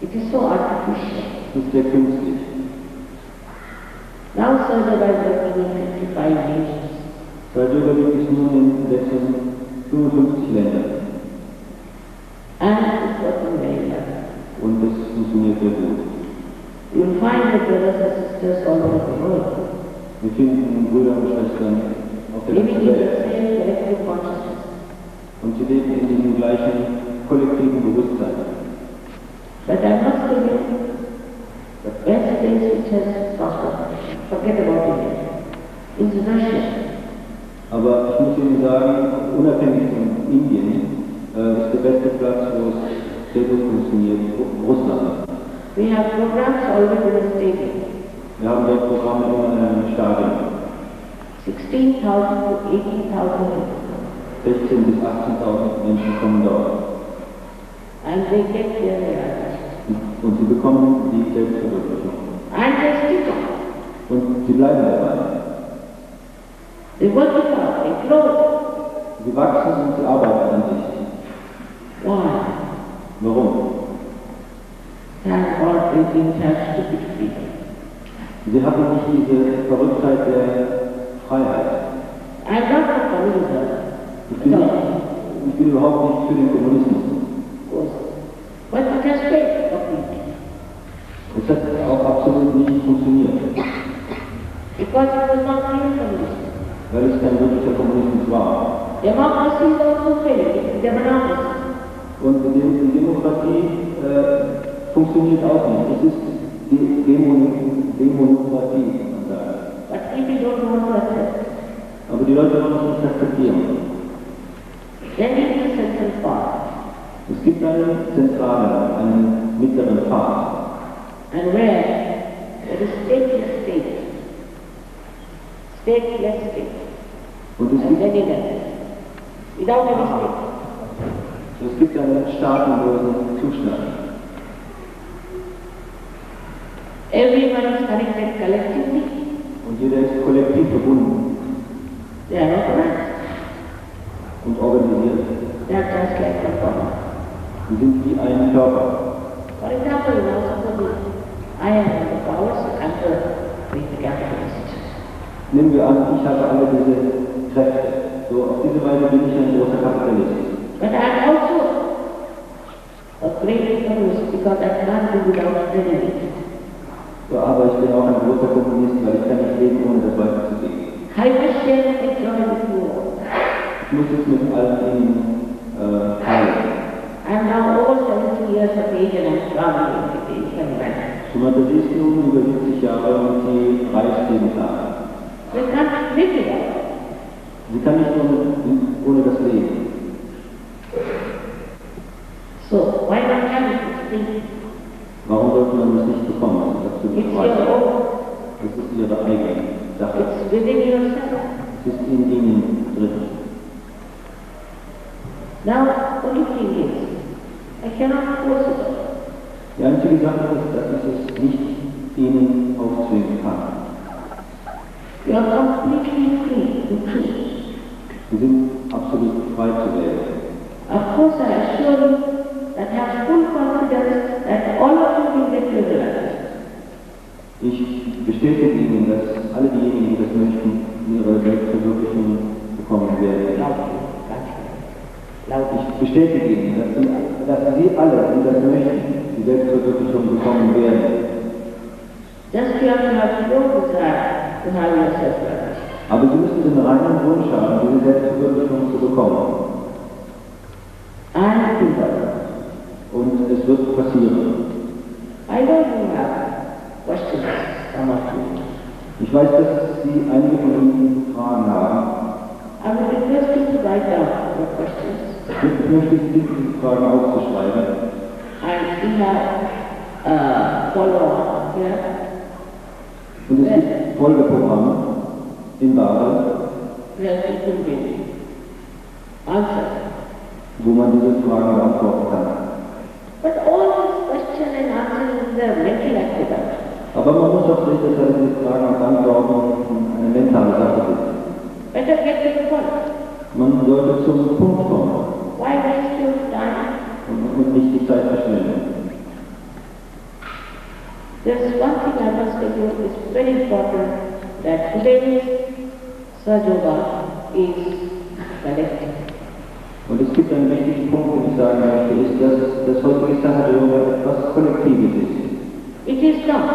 It is so artificial. Das ist sehr künstlich. Now SahajaYoga is working in 55 nations. SahajaYoga gibt es nun in 55 Ländern. And it's working very well. Und das funktioniert sehr gut. You will find the brothers and sisters all over the world. Wir finden Brüder und Schwestern auf der Living ganzen in the Welt. same collective consciousness. Und sie leben in diesem gleichen kollektiven Bewusstsein. But I must tell you, the best place which has prospered, forget about India, is Russia. Aber ich muss Ihnen sagen, unabhängig von Indien, ist der beste Platz, wo es sehr gut funktioniert, Russland. We have programs always in the stadium. Wir haben dort Programme immer in einem Stadion. 16,000 to 18,000 people. 16.000 bis 18.000 Menschen kommen dort. And they get their realization. Und sie bekommen die Selbstverwirklichung. And they stick on. Und sie bleiben dabei. They work it out, they grow. Sie wachsen und sie arbeiten an sich. Why? Warum? Thank God they didn't have stupid people. Sie hatten nicht diese Verrücktheit der Freiheit. I'm not for communism. Ich bin überhaupt nicht für den Kommunismus. Of course. But it has failed completely. Es hat auch absolut nicht funktioniert, Because it was not real communism. weil es kein wirklicher Kommunismus war. Democracy is also failing. It's democracy. Und die Demokratie funktioniert auch nicht. Es ist die Demokratie, kann man sagen. But people don't want to accept. Aber die Leute wollen es nicht akzeptieren. Then it is a central part. Es gibt einen zentralen, einen mittleren Pfad. And where there is stateless state. Stateless state. Und And then it ends. Without any state. es gibt einen staatenlosen Zustand. Everyone is connected collectively. Und jeder ist kollektiv verbunden They are organized. und organisiert. They are just like a body. Sie sind wie ein Körper. For example, now suppose I have the powers and the capitalist. Nehmen wir an, ich habe alle diese Kräfte. So, auf diese Weise bin ich ein großer Kapitalist. But I am also a great economist because I can't do without studying it. So, aber ich bin auch ein großer Kommunist, weil ich kann nicht leben, ohne das weiterzugeben. I must share the joy with you all. Ich muss es mit allen Ihnen teilen. I am now over 70 years of age and I am traveling with the England. Samantha, sie ist nun über 70 Jahre und sie reist jeden Tag. We can't live without. Sie kann nicht ohne das Leben. So, why not have it? Warum sollte man das nicht bekommen? Das ist absolut It's frei. your own. Das ist Ihre eigene Sache. It's within yourself. Es ist in Ihnen drin. Now, only thing is, I cannot force it. Die einzige Sache ist, dass ich es nicht Ihnen aufzwingen kann. You are completely free to choose. Sie sind absolut frei zu wählen. Of course, I assure you that I have full confidence that all of you will get realized. Ich bestätige Ihnen, dass alle diejenigen, die das möchten, ihre Selbstverwirklichung bekommen werden. Ich bestätige Ihnen, dass Sie alle, die das möchten, die Selbstverwirklichung bekommen werden. Just you have to have no desire to have yourself realized. Aber Sie müssen den reinen Wunsch haben, diese Selbstverwirklichung zu bekommen. And people. Und es wird passieren. I know you have questions, some of you. Ich weiß, dass Sie einige von Ihnen Fragen haben. I would request you to write down your questions. Ich möchte Sie bitten, diese Fragen aufzuschreiben. And we have follow-up here. Und es gibt Folgeprogramme in Basel. where people will answer. wo man diese Fragen beantworten kann. But all this question and answer is a mental activity. Aber man muss auch sehen, dass diese Fragen und Antworten eine mentale Sache sind. Better get to the point. Man sollte zum Punkt kommen Why waste your time? und nicht die Zeit verschwenden. There's one thing I must tell you, it's very important that today's SahajaYoga is collective. Und es gibt einen wichtigen Punkt, den ich sagen möchte, ist, dass das heutige SahajaYoga etwas Kollektives ist. It is not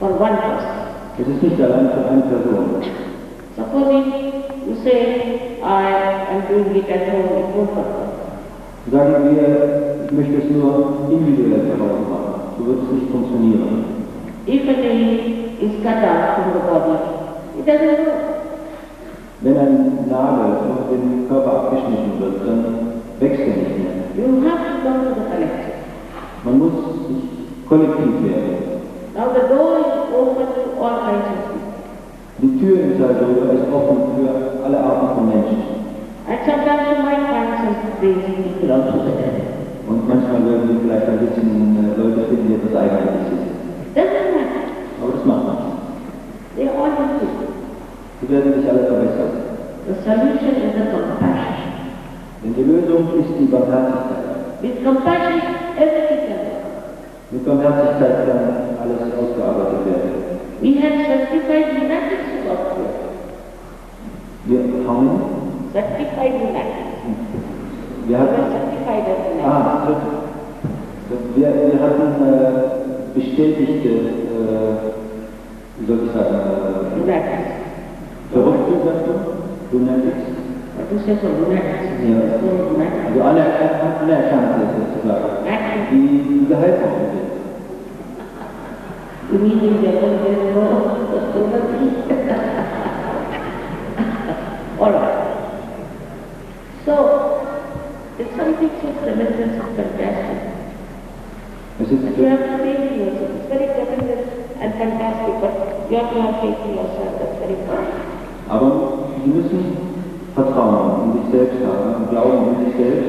for one person. Es ist nicht allein für eine Person. Supposing you say, I am doing it at home, it won't work. Sagen wir, ich möchte es nur individuell zu Hause machen, so wird es nicht funktionieren. If a knee is cut out from the body, it doesn't work. Wenn ein Nagel von dem Körper abgeschnitten wird, dann wächst er nicht mehr. You have to come to the collective. Man muss sich kollektiv werden. Now the door is open to all kinds of people. Die Tür im SahajaYoga ist offen für alle Arten von Menschen. And sometimes you might find some crazy people also there. Und manchmal werden wir vielleicht ein bisschen Leute finden, die etwas Eigenes sind. Doesn't matter. Aber das macht nichts. They all improve. Sie werden sich alle verbessern. The solution is the compassion. Denn die Lösung ist die Barmherzigkeit. With compassion, everything can work. Mit Barmherzigkeit kann alles ausgearbeitet werden. We had certified lunatics who got here. Wir haben Certified lunatics. wir We were hatten certified as lunatics. wir hatten bestätigte, wie soll ich sagen, Lunatics. Verrückte, sagt man, Lunatics. What you say for lunatics? Ja. So lunatics. Also anerkannte sozusagen, Actually, die geheilt worden sind. you mean in Japan there is no lunatics? All right. So, it's something so tremendous and fantastic. Es ist, You have to faith in yourself. It's very tremendous and fantastic, but you have to have faith in yourself. That's very important. aber Sie müssen Vertrauen in sich selbst haben und Glauben in sich selbst.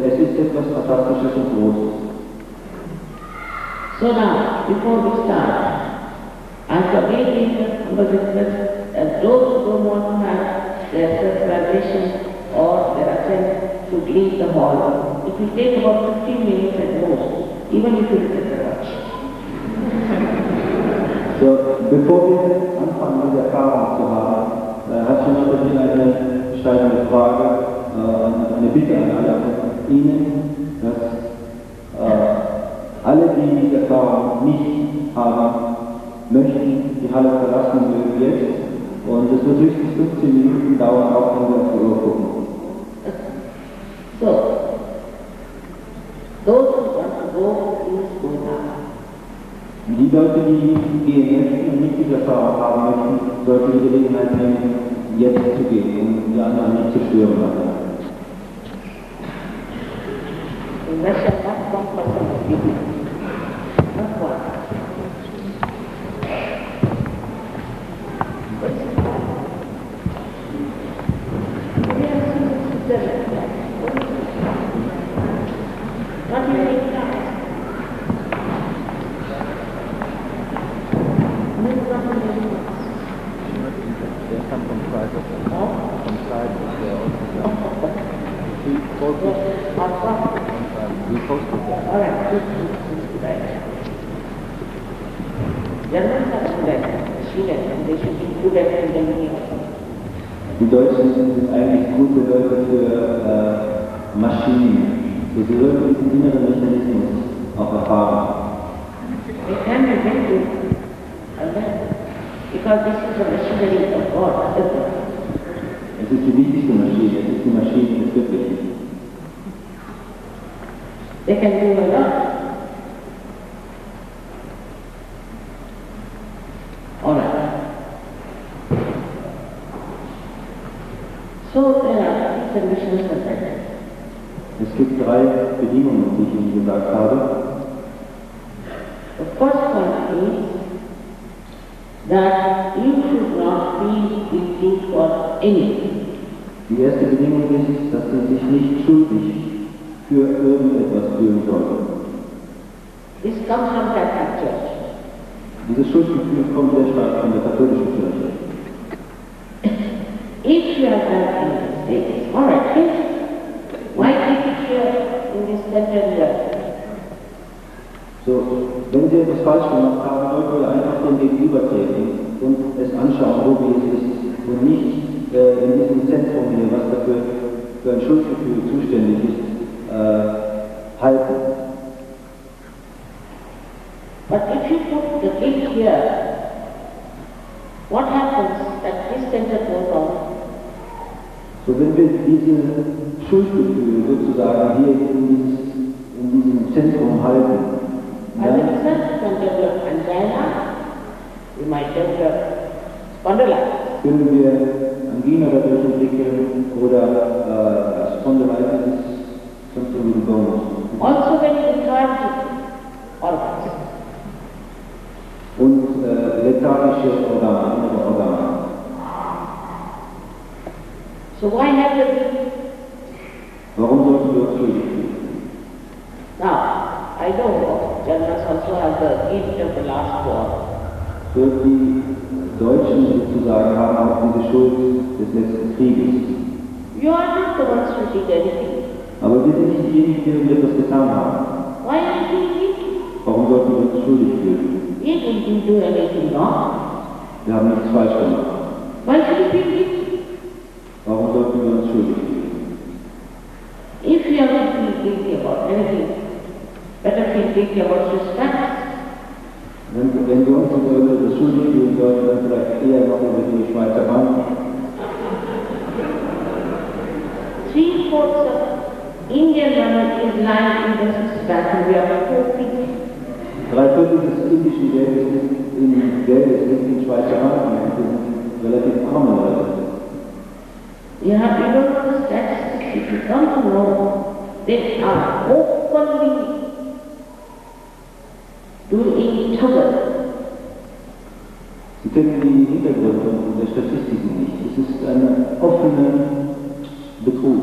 Es ist etwas Fantastisches und Großes. So now, before we start, I shall again humble request that those who don't want to have their self-realization or their ascent should leave the hall. It will take about 15 minutes at most, even if you look at the watch. So, bevor wir anfangen, diese Erfahrung zu haben, hat schon noch eine steigende Frage, eine Bitte an alle von Ihnen, dass alle, die diese Erfahrung nicht haben, möchten die Halle verlassen mögen jetzt. Und es wird höchstens 15 Minuten dauern, auch wenn wir auf die Uhr gucken. So, those who want to go, please go now. Die Leute, die gehen möchten und nicht diese Erfahrung haben möchten, sollten die Gelegenheit nehmen, jetzt zu gehen, um die anderen nicht zu stören. In Russia, not one person is leaving. Not one. What do you think now? Der kam vom Freitag. Vom Freitag, der auch. We posted that. All right, good idea. Germans are good at machine and they should be good at engineering. Die Deutschen sind eigentlich gute Leute für Maschinen. So, sie sollten diesen inneren Mechanismus auch erfahren. They can be very good at that because this is the machinery of God, isn't it? Es ist die wichtigste Maschine, es ist die Maschine des Göttlichen. They can do a lot. All right. So there are three conditions of that. Es gibt 3 Bedingungen, die ich Ihnen gesagt habe. The first one is that you should not feel guilty for Die erste Bedingung ist, dass sie sich nicht schuldig für irgendetwas fühlen sollen. This comes from Catholic Church. Dieses Schuldgefühl kommt sehr stark von der katholischen Kirche. If you are done mistakes, alright, why keep it here in this center here? So, wenn Sie etwas falsch gemacht haben, sollten wir einfach dem Gegenübertreten und es anschauen, so wie es ist, und nicht in diesem Zentrum hier, was dafür für ein Schuldgefühl zuständig ist, halten. But if you put the guilt here, what happens that this center goes on? So, wenn wir dieses Schuldgefühl sozusagen hier in diesem Zentrum halten, As a result, you can develop angina, you might develop spondylitis. können wir Angina dadurch entwickeln oder Spondylitis, something with the bones. Also when you lethargic organs. Und lethargische Organe, innere Organe. So why have you been? Warum sollten wir uns schuldig fühlen? Now, I know Germans also have the guilt of the last war. Für die Deutschen sozusagen haben auch diese Schuld des letzten Krieges. You are not the ones who did anything. Aber wir sind nicht diejenigen, die etwas getan haben. Why are you feeling guilty? Warum sollten wir uns schuldig fühlen? You didn't do anything wrong. Wir haben nichts falsch gemacht. Why should you feel guilty? Warum sollten wir uns schuldig fühlen? If you are not feeling guilty about anything, better feel guilty about respect. Wenn wir uns über das schuldig fühlen sollten, dann vielleicht eher noch über die Schweizer Bank. 3/4 of Indian money is lying in the Swiss bank and we are poor people. 3/4 des indischen Geldes liegt in Schweizer Banken und wir sind relativ arme Leute. You don't know the statistics. If you come to know, they are openly doing trouble. Sie kennen die Hintergründe der Statistiken nicht. Es ist ein offener Betrug.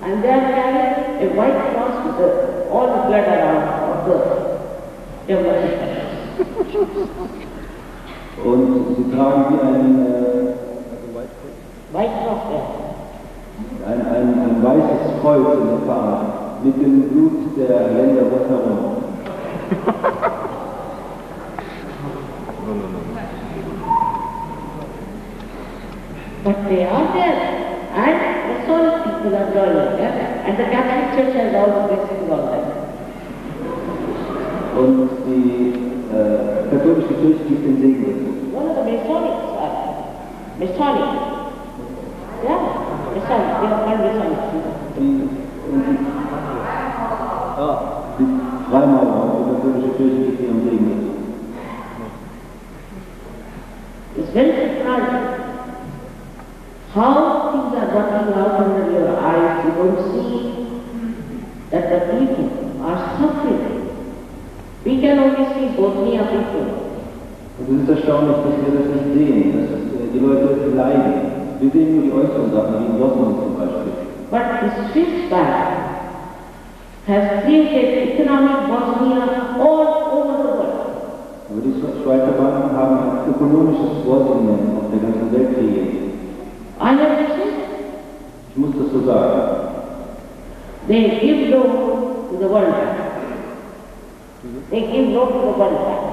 And they are carrying a white cross with all the blood around of the demonstrators. Und sie tragen wie ein White cross there. ein weißes Kreuz in der Fahne mit dem Blut der Länder rundherum. But they are there. And the Solid people are joining them. And the Catholic Church has also blessings on them. Und die katholische Kirche gibt den Segen dazu. One of the Masonics are Masonic. Yeah, Masonic. They are called Masonic. Die Freimaurer, die katholische Kirche gibt ihren Segen dazu. It's very surprising how things are working out under your eyes. You don't see that the people are suffering. We can only see Bosnia people. Und es ist erstaunlich, dass wir das nicht sehen, dass die Leute leiden. Wir sehen nur die äußeren Sachen, wie in Dortmund zum Beispiel. But the Swiss bank has created economic Bosnia all over the world. Aber die Schweizer Banken haben ein ökonomisches Bosnien auf der ganzen Welt kreiert. I have to say, Ich muss das so sagen. they give loan to the World Bank. They give loan to the World Bank.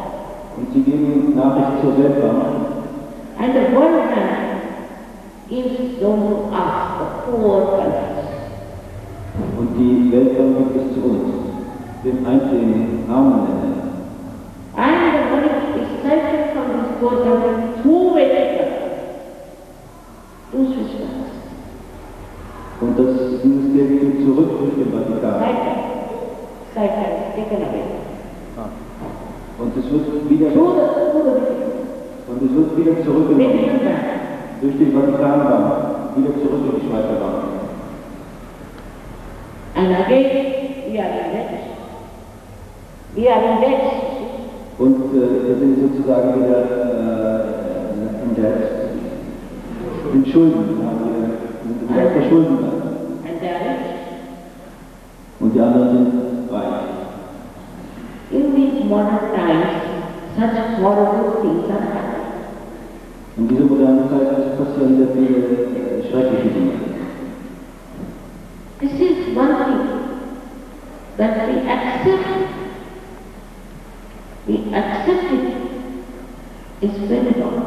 Und sie geben Nachricht zur Weltbank. And the World Bank gives loan to us, the poor countries. Und die Weltbank gibt es zu uns, den einzelnen armen Ländern. And the money is collected from these poor countries through Vatican, to Swiss banks. Und dieses Geld geht zurück durch den Vatikan. Cycle, taken away. Und es wird wieder zurückgenommen. Vatican Bank. Durch die Vatikanbank, wieder zurück in die Schweizer Bank. And again, we are in debt. We are in debt. Und wir sind sozusagen wieder in Schulden, sind sind aus der Schuldenlast. and they are rich. Und die anderen sind reich. In these modern times, such horrible things are happening. In dieser modernen Zeit passieren sehr viele schreckliche Dinge. This is one thing that we accept. We accept it is very wrong.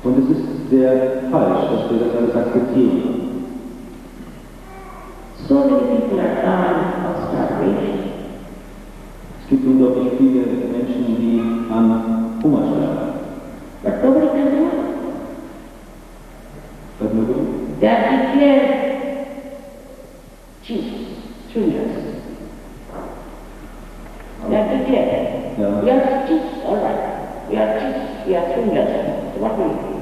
Und es ist sehr falsch, dass wir das alles akzeptieren. So many people are dying of starvation. Es gibt unglaublich viele Menschen, die an Hunger sterben. But nobody can do it. Sag mal so. They are declared chiefs, rulers. They are declared. Ja. We are chiefs, all right. We are chiefs, we are rulers. So what will we do?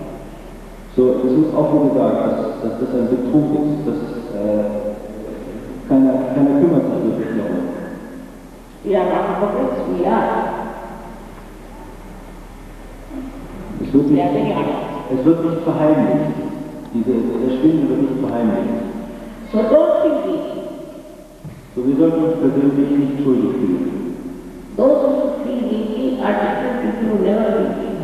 So, es ist auch so gesagt, dass das ein Betrug ist, dass keiner kümmert sich wirklich darum. We are not hypocrites, we are. We are very honest. Es wird nicht verheimlicht. Der Schwindel wird nicht verheimlicht. So don't feel guilty. So, wir sollten uns persönlich nicht schuldig fühlen. Those who feel guilty are different people who never feel guilty.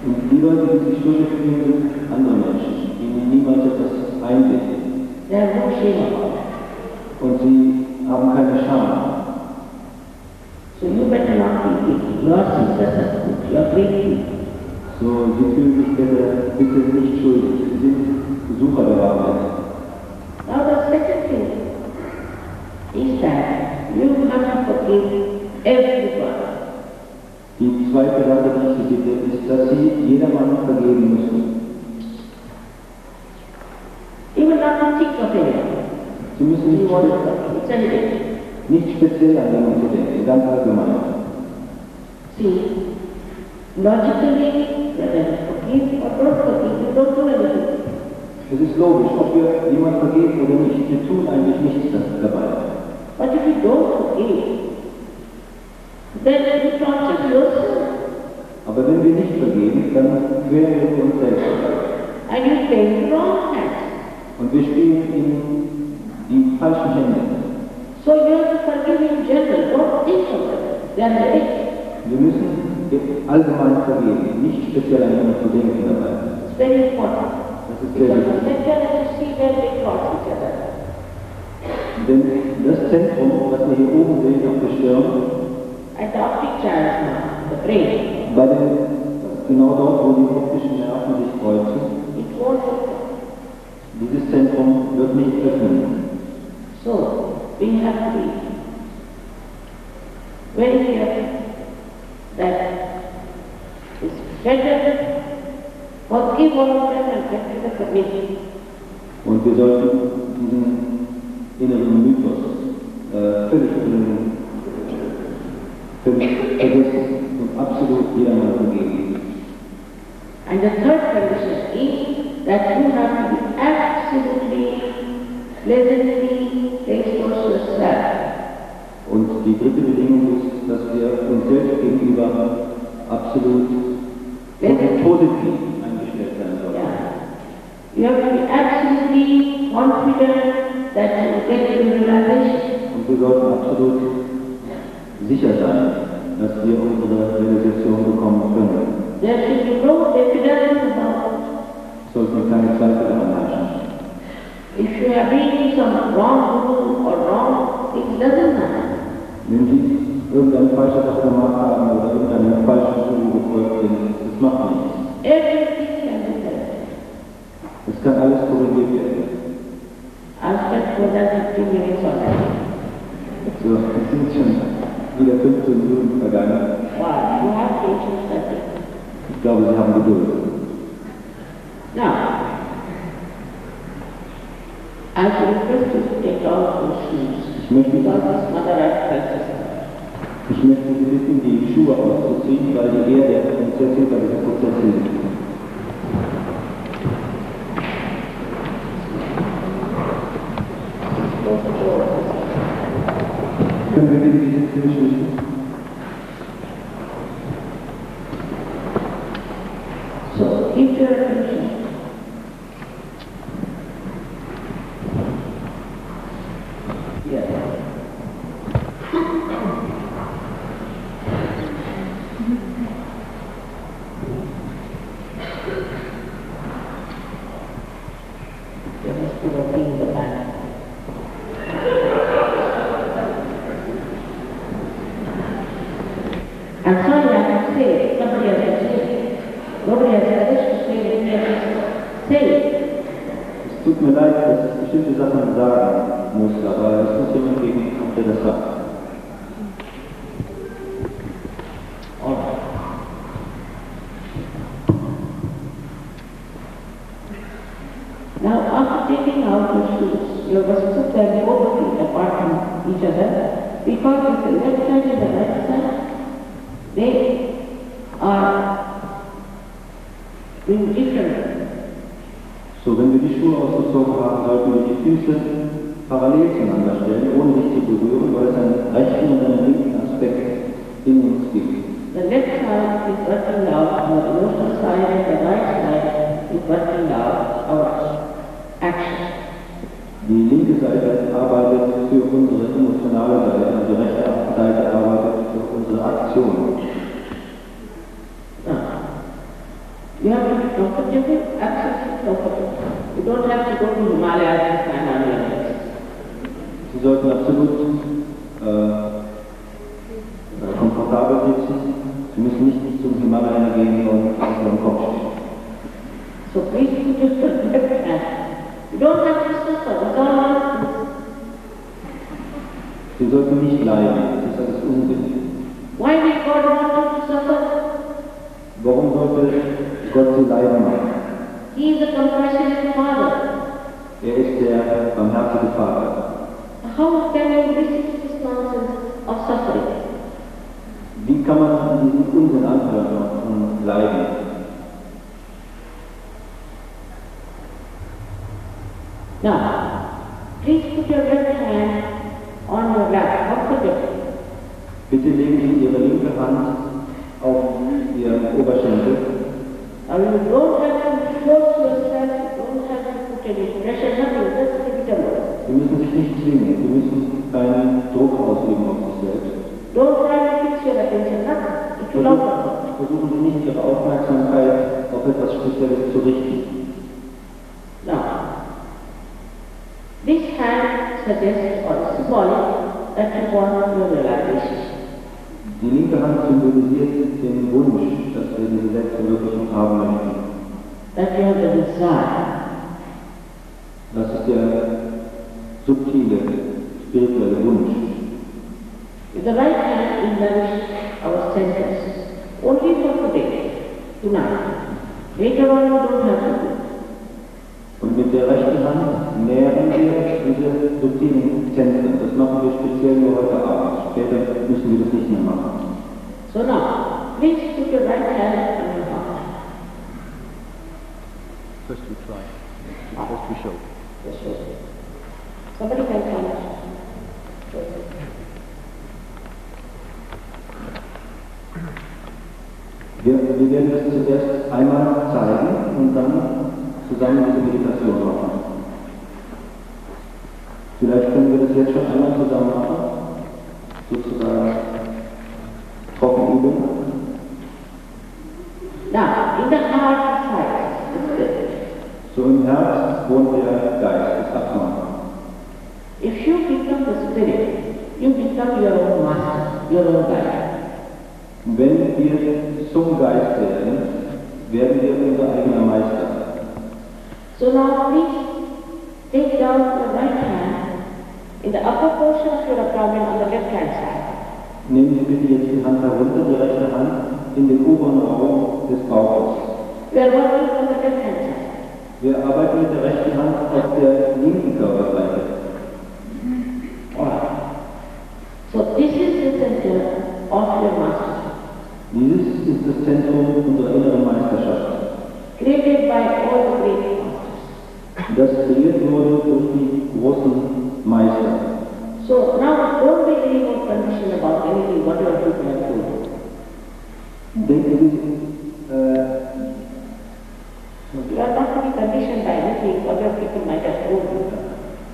Und die Leute, die sich schuldig fühlen, sind andere Menschen, die niemals etwas einbilden. They have no shame about it. Und sie haben keine Scham. So you better not feel guilty. Your sisters are good. You are great people. So, sie fühlen sich bitte nicht schuldig. Sie sind Besucher der Wahrheit. Now the second thing is that you have to forgive everyone. Die zweite Sache, die ich Sie bitte, ist, dass Sie jedermann vergeben müssen. Even not to think of anyone. Sie müssen You want to forgive. It's a limit. nicht speziell an jemanden zu denken, ganz allgemein. See, logically, whether you forgive or don't forgive, you don't do anything. Es ist logisch, ob wir jemand vergeben oder nicht. Wir tun eigentlich nichts dabei. But if you don't forgive, then you torture yourself. Aber wenn wir nicht vergeben, dann quälen wir uns selbst. And you play the wrong hand. Und wir spielen in die falschen Hände. So you have to forgive in general, don't think of it. They are rich. Wir müssen allgemein vergeben, nicht speziell an jemanden zu denken dabei. It's very important. Das ist sehr Because the wichtig. center and you see where they cross each other. Denn das Zentrum, was wir hier oben sehen auf der Stirn, And the optic chiasma, the brain, genau dort, wo die optischen Nerven sich kreuzen, it won't open. dieses Zentrum wird nicht öffnen. So, we have to be very careful that it's better forgive all of them and get to the community. Und wir sollten diesen inneren Mythos völlig vergessen und absolut jedermann vergeben. And the third condition is that you have to be absolutely, pleasantly faithful to yourself. Und die dritte Bedingung ist, dass wir uns selbst gegenüber absolut positiv eingestellt sein sollen. Yeah. You have to be absolutely confident that you will get to realization. Und wir sollten absolut sicher sein, dass wir unsere Realisation bekommen können. There should be no diffidence about it. Es sollten keine Zweifel daran herrschen. If you are reading some wrong rule or wrong, it doesn't matter. Wenn Sie irgendeine falsche Sache gemacht haben oder irgendeine falsche Schule gefolgt sind, das macht nichts. Everything can be corrected. Das kann alles korrigiert werden. I've spent more than 15 minutes already. So, es sind schon wieder 15 Minuten vergangen. Wow, you have patience, I think. Ich glaube, Sie haben Geduld. Now, I would request you to take off your shoes. Ich möchte Because this mother had practiced. Sie bitten, die Schuhe auszuziehen, weil die Ehe der Prinzessin bei dieser Prozessin liegt. Können wir bitte diese Tür schließen? So, keep your attention nobody has others to say what he has to say. Es tut mir leid, dass ich bestimmte Sachen sagen muss, aber es muss jemand geben, der das sagt. Now, after taking out your shoes, you must put them both feet apart from each other, because if the left side and the right side, they are doing different. So, wenn wir die Schuhe ausgezogen haben, sollten wir die Füße parallel zueinander stellen, ohne sich zu berühren, weil es einen rechten und einen linken Aspekt in uns gibt. The left side is working out our emotional side and the right side is working out our action. Die linke Seite arbeitet für unsere emotionale Seite und die rechte Seite arbeitet für unsere Aktion. You have to be comfortable, absolutely comfortable. You don't have to go to Himalayas and stand on your legs. Sie sollten absolut komfortabel sitzen. Sie müssen nicht zum Himalaya gehen und auf Ihrem Kopf stehen. So please put your left hand. You don't have to suffer. That's all nonsense. Sie sollten nicht leiden. Das ist alles Unsinn. Why did God want you to suffer? Warum sollte Gott Sie leiden machen? He is a compassionate Father. Er ist der barmherzige Vater. How can you resist this nonsense of suffering? Wie kann man diesen Unsinn anhören und leiden? Now, please put your left hand on your lap, comfortably. Bitte legen Sie Ihre linke Hand auf Ihren Oberschenkel. And you don't have to force yourself, you don't have to put any pressure, nothing, just leave it alone. Sie müssen sich nicht zwingen, Sie müssen keinen Druck ausüben auf sich selbst. Don't try to fix your attention, nothing. It will not work. Versuchen Sie nicht, Ihre Aufmerksamkeit auf etwas Spezielles zu richten. Now, this hand suggests or symbolic that you want your relaxation. Die linke Hand symbolisiert den Wunsch, dass wir diese Selbstverwirklichung haben möchten. That you have the desire. Das ist der subtile, spirituelle Wunsch. With the right hand, we nourish our senses. Only for today, tonight. Later on, you don't have to do. Und mit der rechten Hand nähren wir diese subtilen Zentren. Das machen wir speziell nur heute Abend. Später müssen wir das nicht mehr machen. So now, please put your right hand on your heart. First we try. First we show. Somebody can come. Wir werden das zuerst einmal zeigen und dann zusammen diese Meditation machen. Vielleicht können wir das jetzt schon einmal zusammen machen, sozusagen Trockenübung. Now, in the heart resides the spirit. So im Herz wohnt der Geist, das Atman. If you become the spirit, you become your own master, your own guide. Wenn wir zum Geist werden, werden wir unser eigener Meister. So now please take down your right hand in the upper portion of your abdomen on the left hand side. Nehmen Sie bitte jetzt die Hand herunter, die rechte Hand, in den oberen Raum des Bauches. We are working on the left hand side. Wir arbeiten mit der rechten Hand auf der linken Körperseite. Alright. So this is the center of your master. Dieses ist das Zentrum unserer inneren Meisterschaft. Created by all the great masters. Das kreiert wurde durch die großen Meister. So now don't be any more conditioned about anything whatever people have told you. Denken Sie, You are not to be conditioned by anything whatever people might have told you.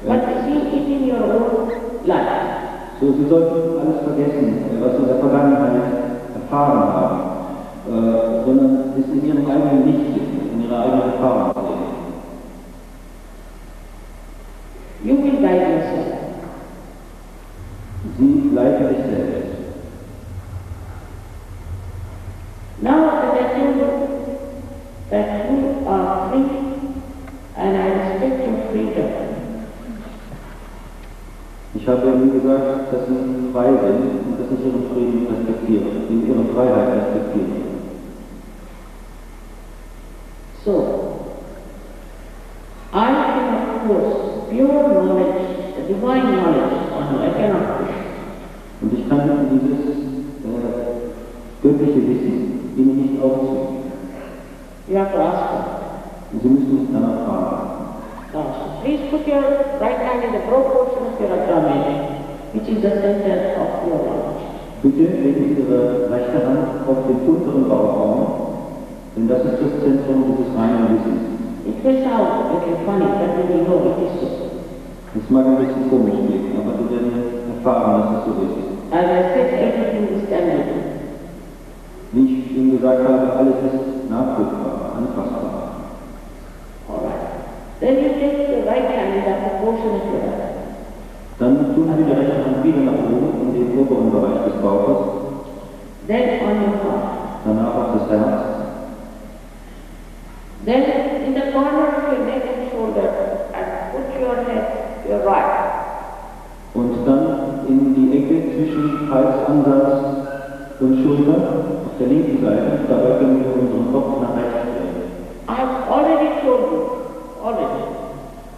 But see it in your own life. so, Sie sollten alles vergessen, was Sie in der Vergangenheit erfahren haben, sondern es in Ihrem eigenen Licht sehen, in Ihrer eigenen Erfahrung sehen. You will guide yourself. Sie leiten sich selbst. Now that I told you, that you are free and I respect your freedom. Ich habe Ihnen gesagt, dass Sie frei sind und dass ich Ihren Frieden respektiere, Ihre Freiheit respektiere. So, I cannot force pure knowledge, the divine knowledge on you. I cannot push. Und ich kann dieses göttliche Wissen Ihnen nicht aufzwingen. You have to ask for it. Und Sie müssen mich danach fragen. Now, so please put your right hand in the broad portion of your abdomen, which is the center of your knowledge. Bitte legen Sie Ihre rechte Hand auf den unteren Bauchraum, denn das ist das Zentrum dieses reinen Wissens. It may sound a little funny, but you will know it is so. Das mag ein bisschen komisch klingen, aber Sie werden erfahren, dass es so ist. As I said, everything is tangible. Wie ich Ihnen gesagt habe, alles ist nachprüfbar, anfassbar. Alright. Then you take the right hand in the proportion of your head. Dann tun Sie die rechte Hand wieder nach oben in den oberen Bereich des Bauches, Then on your heart. danach auf das Herz. Then in the corner of your neck and shoulder, and put your head, your right. Und dann in die Ecke zwischen Halsansatz und Schulter auf der linken Seite. Dabei können wir unseren Kopf nach rechts drehen. I have already told you,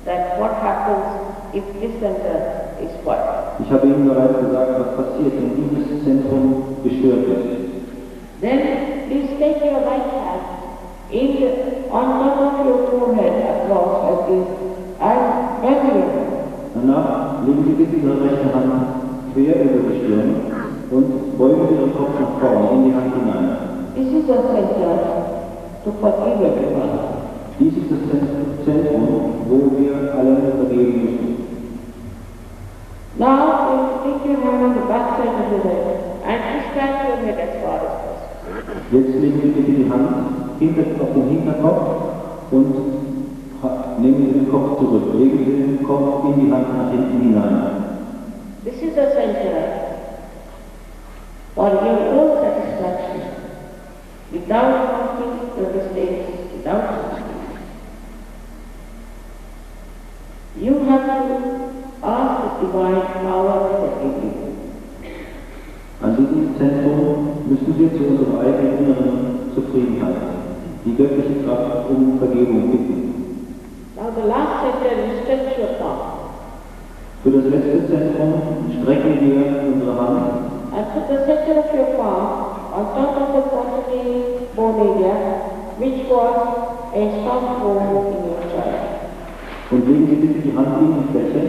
that what happens if this center is spoiled. Ich habe Ihnen bereits gesagt, was passiert, wenn dieses Zentrum gestört ist. Then please take your right hand on top of your forehead across like this and bend your head. Danach legen Sie bitte Ihre rechte Hand quer über die Stirn und beugen Sie Ihren Kopf nach vorne in die Hand hinein. This is the center to forgive everyone. Dies ist das Zentrum, wo wir alle vergeben müssen. Now you take your hand on the back side of your head and push back your head as far as possible. Jetzt legen Sie bitte die Hand auf den Hinterkopf und nehmen Sie den Kopf zurück. Legen Sie den Kopf in die Hand nach hinten hinein. This is the center for your own satisfaction, without counting your mistakes, without counting. You have to ask the divine power to forgive you. An diesem Zentrum müssen wir zu unserer eigenen inneren Zufriedenheit, die göttliche Kraft um Vergebung bitten. Now the last center is stretch your palm. Für das letzte Zentrum strecken wir unsere Hand And put the center of your palm on top of the quantity bone area, which was a soft bone in your child. und legen Sie bitte die Handinnenfläche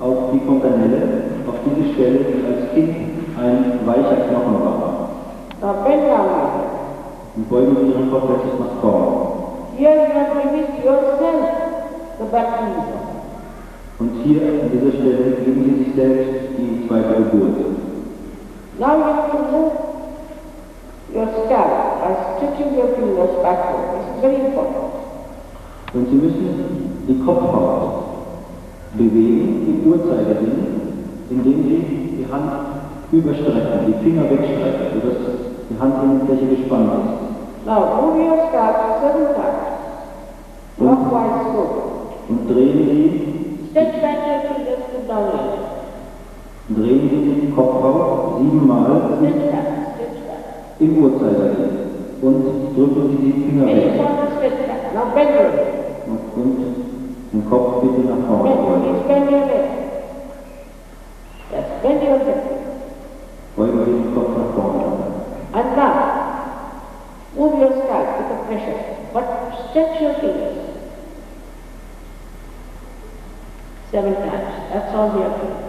auf die Fontanelle, auf diese Stelle, die als Kind ein weicher Knochen war. Now bend down. Und beugen Sie Ihren Kopf etwas nach vorne. Here you are giving yourself the baptism. Und hier an dieser Stelle geben Sie sich selbst die zweite Geburt. Now you have to move your scalp by stretching your fingers backward. This is very important. Und Sie müssen die Kopfhaut bewegen, im Uhrzeigersinn, indem Sie die Hand überstrecken, die Finger wegstrecken, sodass die Handinnenfläche gespannt ist. Now move your scalp 7 times. Clockwise go. Und drehen Sie, Stretch back your fingers to downward. drehen Sie die Kopfhaut 7 Mal Stretch back. im Uhrzeigersinn und drücken Sie die Finger Very weg. important stretch back. Now bend your head. Und den Kopf bitte nach vorne beugen. Please bend your head. Yes, bend your head. Beugen Sie den Kopf nach vorne. And now, move your scalp with the pressure, but stretch your fingers 7 times. That's all we have to do.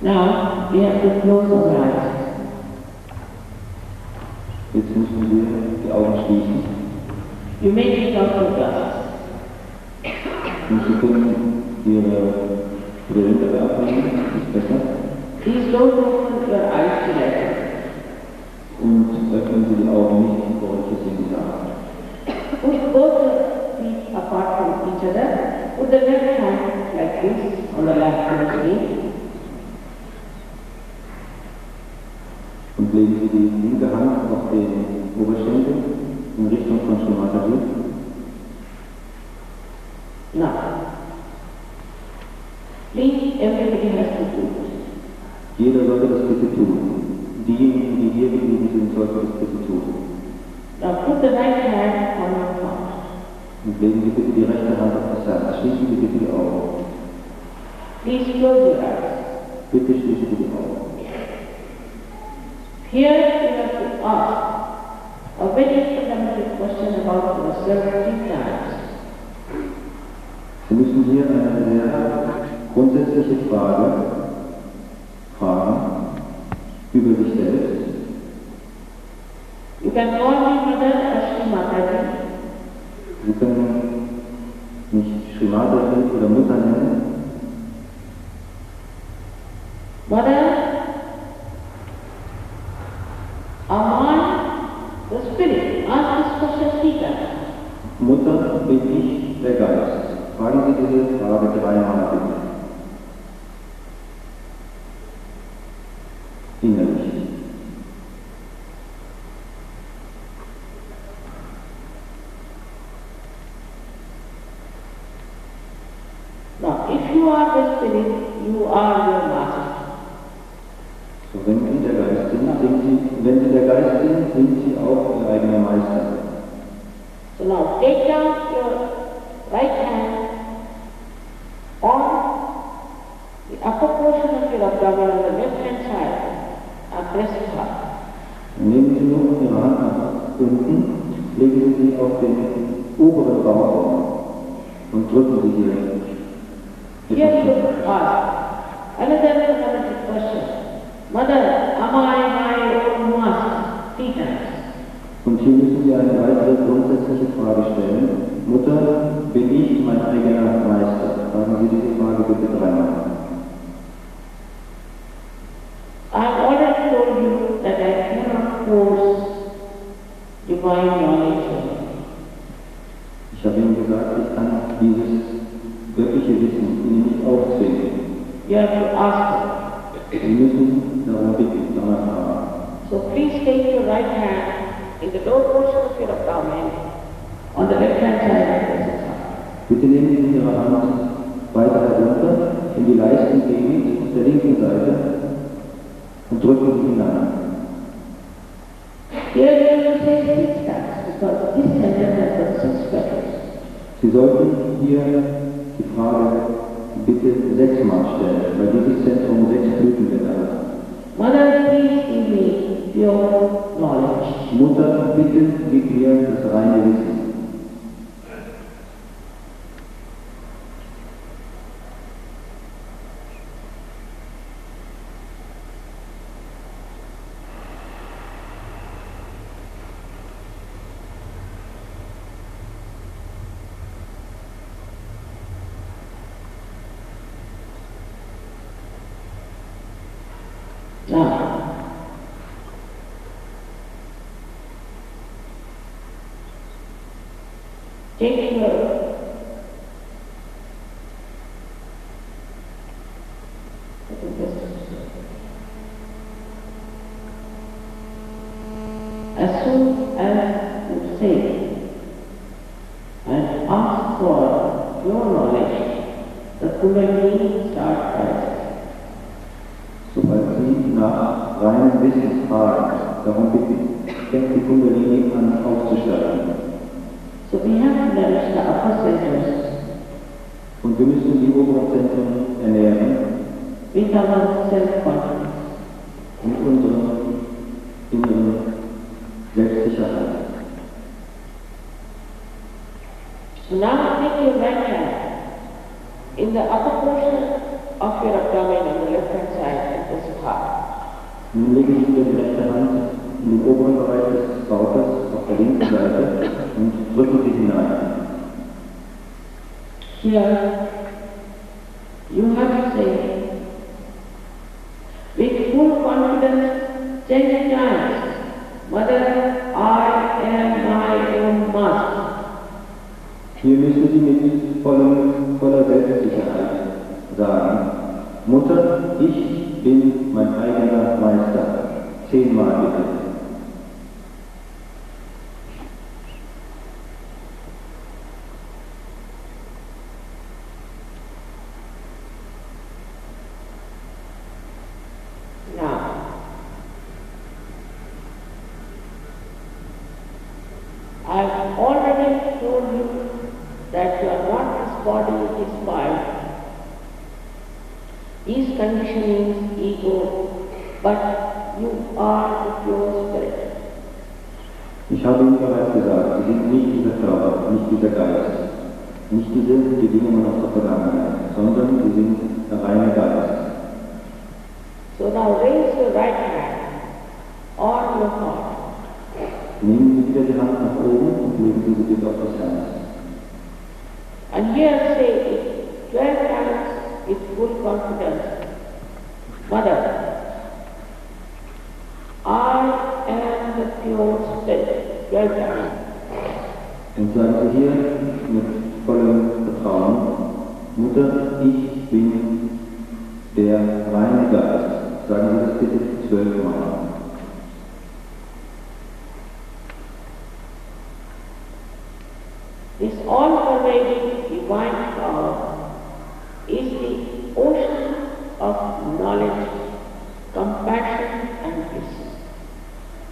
Now, we have to close our eyes. Jetzt müssen wir die Augen schließen. You may take out your glasses. Und Sie können Ihre Brille abnehmen, ist besser. Please don't open your eyes together. Und öffnen Sie die Augen nicht, bevor ich es Ihnen sage. Put both the feet apart from each other. Put the left hand like like this on the left knee. Und legen Sie die linke Hand auf den Oberschenkel in Richtung von SahajaYoga. Now, please, everybody has to do it. Jeder sollte das bitte tun. Diejenigen, die hier geblieben sind, sollten das bitte tun. Now put the right hand on your heart. Und legen Sie bitte die rechte Hand auf das Herz. Schließen Sie bitte die Augen. Please close your eyes. Bitte schließen Sie die Augen. Here you have to ask a very fundamental question about yourself 3 times. Sie müssen hier eine sehr grundsätzliche Frage fragen über sich selbst. You can call me Mother Ashri Mataji. Sie können mich Srimataji oder Mutter nennen. Mother, am I the spirit? Ask this question 3 times. Mutter, bin ich der Geist? Fragen Sie diese Frage 3-mal bitte. Innerlich. Now, if you are the spirit, you are your master. So, wenn Sie der Geist sind, wenn Sie der Geist sind Sie auch Ihr eigener Meister. So now take down your right hand on the upper portion of your abdomen on the left hand side and press it hard. Nehmen Sie nun Ihre Hand nach unten, legen Sie sie auf den oberen Bauchraum und drücken Sie hier. Here you ask another fundamental question. Mother, am I my own master? 3 times. Und hier müssen Sie eine weitere grundsätzliche Frage stellen. Mutter, bin ich mein eigener Meister? Fragen Sie diese Frage bitte 3-mal. I have already told you that I cannot force divine knowledge on you. Ich habe Ihnen gesagt, ich kann dieses göttliche Wissen Ihnen nicht aufzwingen. You have to ask it. Sie müssen darum bitten, danach fragen. So please take your right hand in the lower portion of your abdomen on the left hand side and press it hard. Bitte nehmen Sie Ihre Hand weiter herunter in die Leistengegend auf der linken Seite und drücken Sie hinein. Here you will say 6 times because this center has got 6 petals. Sie sollten hier die Frage bitte 6-mal stellen, weil dieses Zentrum 6 Blütenblätter hat. Mother, please give me pure knowledge. Mutter, bitte gib mir das reine Wissen. Now, take your as soon as you say and ask for your knowledge, the Kundalini starts rising. Sobald Sie nach reinem Wissen fragen, darum bitte, fängt die Kundalini an aufzusteigen. So we have to nourish the upper centers Und wir müssen die oberen Zentren ernähren with our self-confidence. mit unserer inneren Selbstsicherheit. So now take your right hand in the upper portion of your abdomen on the left hand side and press it hard. Nun legen Sie die rechte Hand in den oberen Bereich des Bauches auf der linken Seite und drücken Sie hinein. Here you have to say with full confidence 10 times, Mother, I am my own master. Hier müssen Sie mit voller Selbstsicherheit Mutter, ich bin mein eigener Meister. 10-mal bitte. I've already told you that you are not this body, this mind, these conditionings, ego, but you are the pure spirit. Ich habe Ihnen bereits gesagt, Sie sind nicht dieser Körper, nicht dieser Geist, nicht diese Bedingungen aus der Vergangenheit, sondern Sie sind der reine Geist. So now raise your right hand on your heart. Nehmen Sie wieder die Hand nach oben und legen Sie sie bitte auf das Herz. And here say it 12 times with full confidence. Mother, I am the pure spirit. 12 times. Und sagen Sie hier mit vollem Vertrauen, Mutter, ich bin der reine Geist. Sagen Sie das bitte 12 Mal. This all-pervading divine power is the ocean of knowledge, compassion and bliss.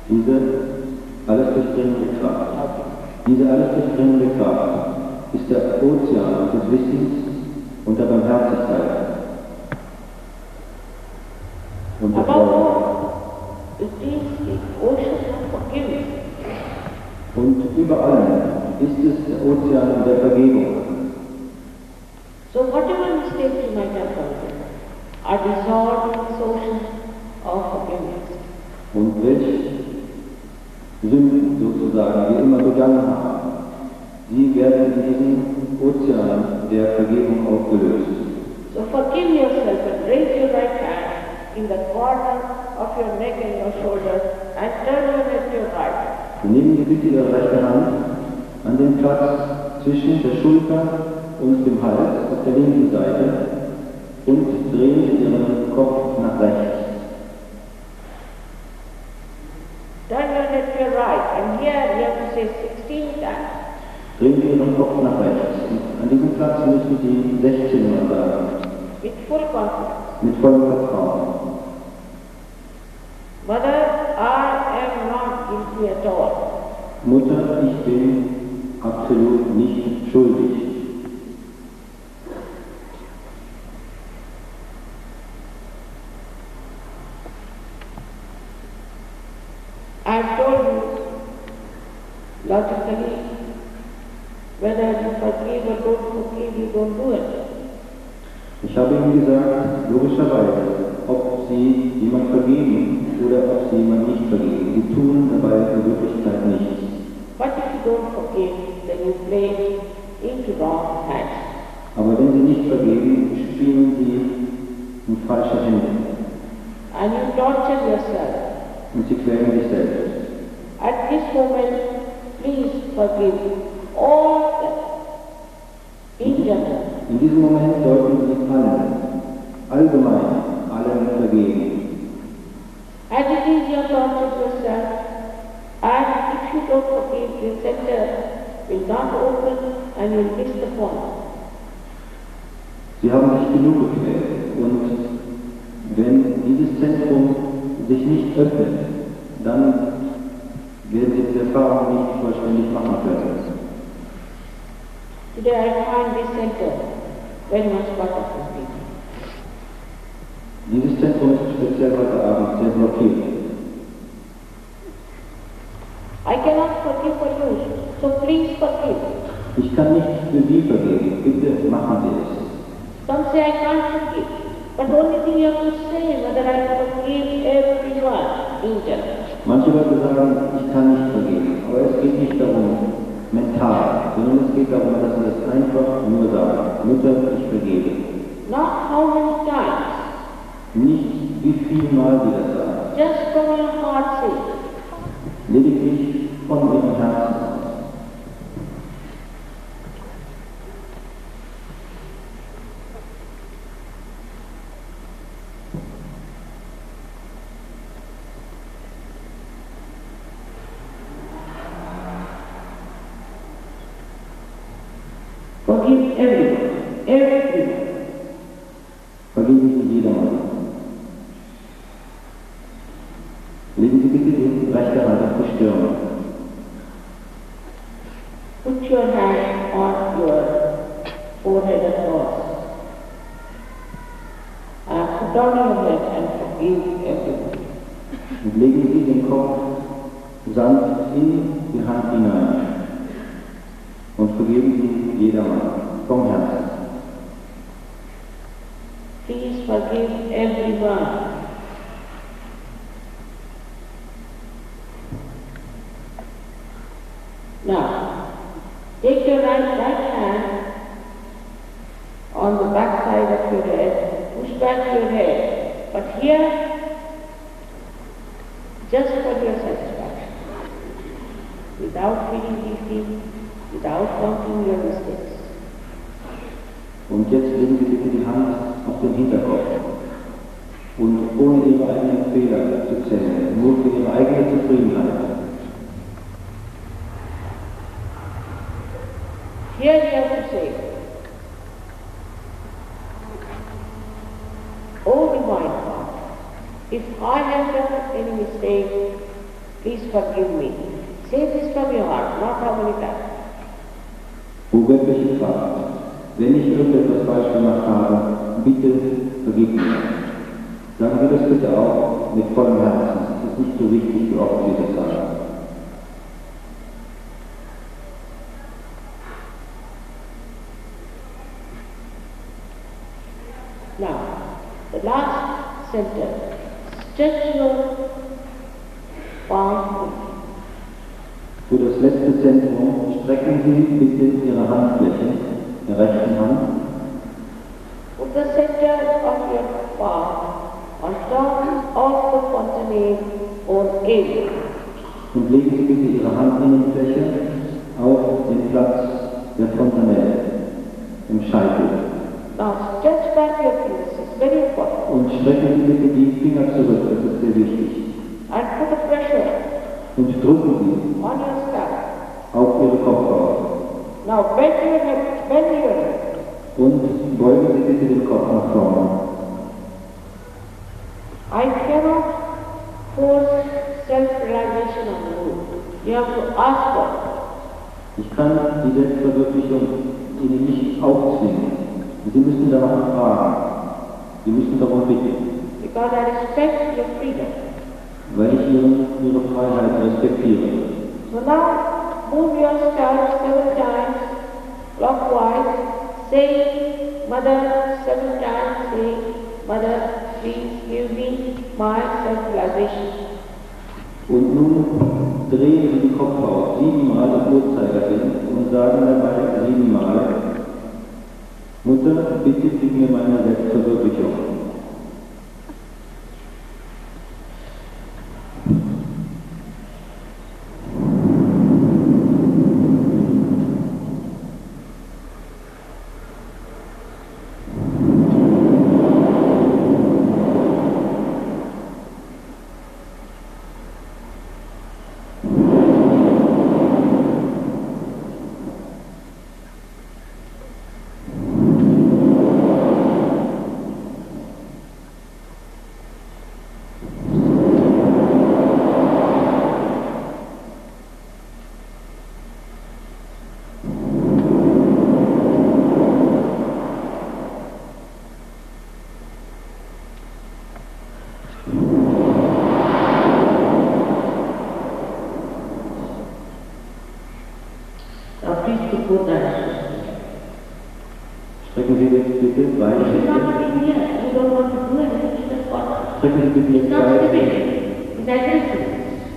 Diese alles durchdringende Kraft, diese alles durchdringende Kraft ist der Ozean des Wissens und der Barmherzigkeit. Und der Above Freude. all, it is the ocean of forgiveness. Und über allem ist es der Ozean der Vergebung. So whatever mistakes you might have committed are dissolved in this ocean of forgiveness. Und welche Sünden sozusagen wir immer begangen haben, sie werden in diesem Ozean der Vergebung aufgelöst. So forgive yourself and raise your right hand in the corner of your neck and your shoulder and turn your head to your right. Nehmen Sie bitte Ihre rechte Hand an den Platz zwischen der Schulter und dem Hals auf der linken Seite und drehen Sie Ihren Kopf nach rechts. Turn your head to your right, and here you have to say 16 times. Drehen Sie Ihren Kopf nach rechts. Und an diesem Platz müssen Sie 16 Mal sagen. With full confidence. Mit vollem Vertrauen. Mother, I am not guilty at all. Mutter, ich bin absolut nicht schuldig. I have told you logically whether you forgive or don't forgive, you don't do it. Ich habe Ihnen gesagt, logischerweise, ob Sie jemand vergeben oder ob Sie jemand nicht vergeben. Sie tun dabei in Wirklichkeit nichts. But if you don't forgive, then you play into wrong hands. Aber wenn Sie nicht vergeben, spielen Sie in falsche Hände. And you torture yourself. Und Sie quälen sich selbst. At this moment, please forgive all them. In general. In diesem Moment sollten Sie allen, allgemein, allen vergeben. As it is, you have tortured yourself. And if you don't forgive, the center will not open and you'll miss the point. Sie haben sich genug gequält. Und wenn dieses Zentrum sich nicht öffnet, dann werden Sie diese Erfahrung nicht vollständig machen können. Today I find this center very much better for me. Dieses Zentrum ist speziell heute Abend sehr blockiert. I cannot forgive for you, so please forgive. Ich kann nicht für Sie vergeben. Bitte machen Sie es. Some say I can't forgive, but the only thing you have to say whether I forgive everyone in general. Manche Leute sagen, ich kann nicht vergeben. Aber es geht nicht darum, mental, sondern es geht darum, dass Sie das einfach nur sagen. Mutter, ich vergebe. Not how many times, Nicht wie viel Mal Sie das sagen. just from your heart say. Lediglich von Ihrem Herzen aus. Forgive everyone, everyone. Vergeben Sie jedermann. Legen Sie bitte die rechte Hand auf die Stirn. Put your hand on your forehead and cross. Put down your head and forgive everyone. Und legen Sie den Kopf sanft in die Hand hinein. Und vergeben Sie jedermann vom Herzen. Please forgive everyone. Now, take your right hand on the back side of your head, push back your head, but here, just for your satisfaction, without feeling guilty, without counting your mistakes. Und jetzt legen Sie bitte die Hand auf den Hinterkopf und ohne Ihre eigenen Fehler zu zählen, nur für Ihre eigene Zufriedenheit. Here you have to say, O Divine Father, if I have done any mistake, please forgive me. Say this from your heart, not how many times. O göttliche Vater, wenn ich irgendetwas falsch gemacht habe, bitte vergib mir. Sagen Sie das bitte auch mit vollem Herzen. Es ist nicht so wichtig, wie oft Sie das sagen. Now, the last sentence, stretch your palm. Für das letzte Zentrum strecken Sie bitte Ihre Handfläche, der rechten Hand. Put the center of your palm on top of the fontanelle or area. Und legen Sie bitte Ihre Handinnenfläche auf den Platz der Fontanelle, im Scheitel. Now stretch back your fingers, it's very important. Und strecken Sie bitte die Finger zurück, das ist sehr wichtig. And put the pressure Und drücken Sie on your scalp. auf Ihre Kopfhaut. Now bend your head, bend your head. Und beugen Sie bitte den Kopf nach vorne. I cannot force self-realization on you. You have to ask for it. Ich kann die Selbstverwirklichung Ihnen nicht aufzwingen. Sie müssen danach fragen. Sie müssen darum bitten. Because I respect your freedom. Weil ich Ihre Freiheit respektiere. So now move your scalp 7 times clockwise. Say, Mother, 7 times. Say, Mother, please give me my self-realization. Und nun drehen Sie die Kopfhaut 7-mal im Uhrzeigersinn und sagen dabei 7-mal, Mutter, bitte gib mir meine Selbstverwirklichung. Strecken Sie jetzt bitte beide Hände. Strecken Sie bitte jetzt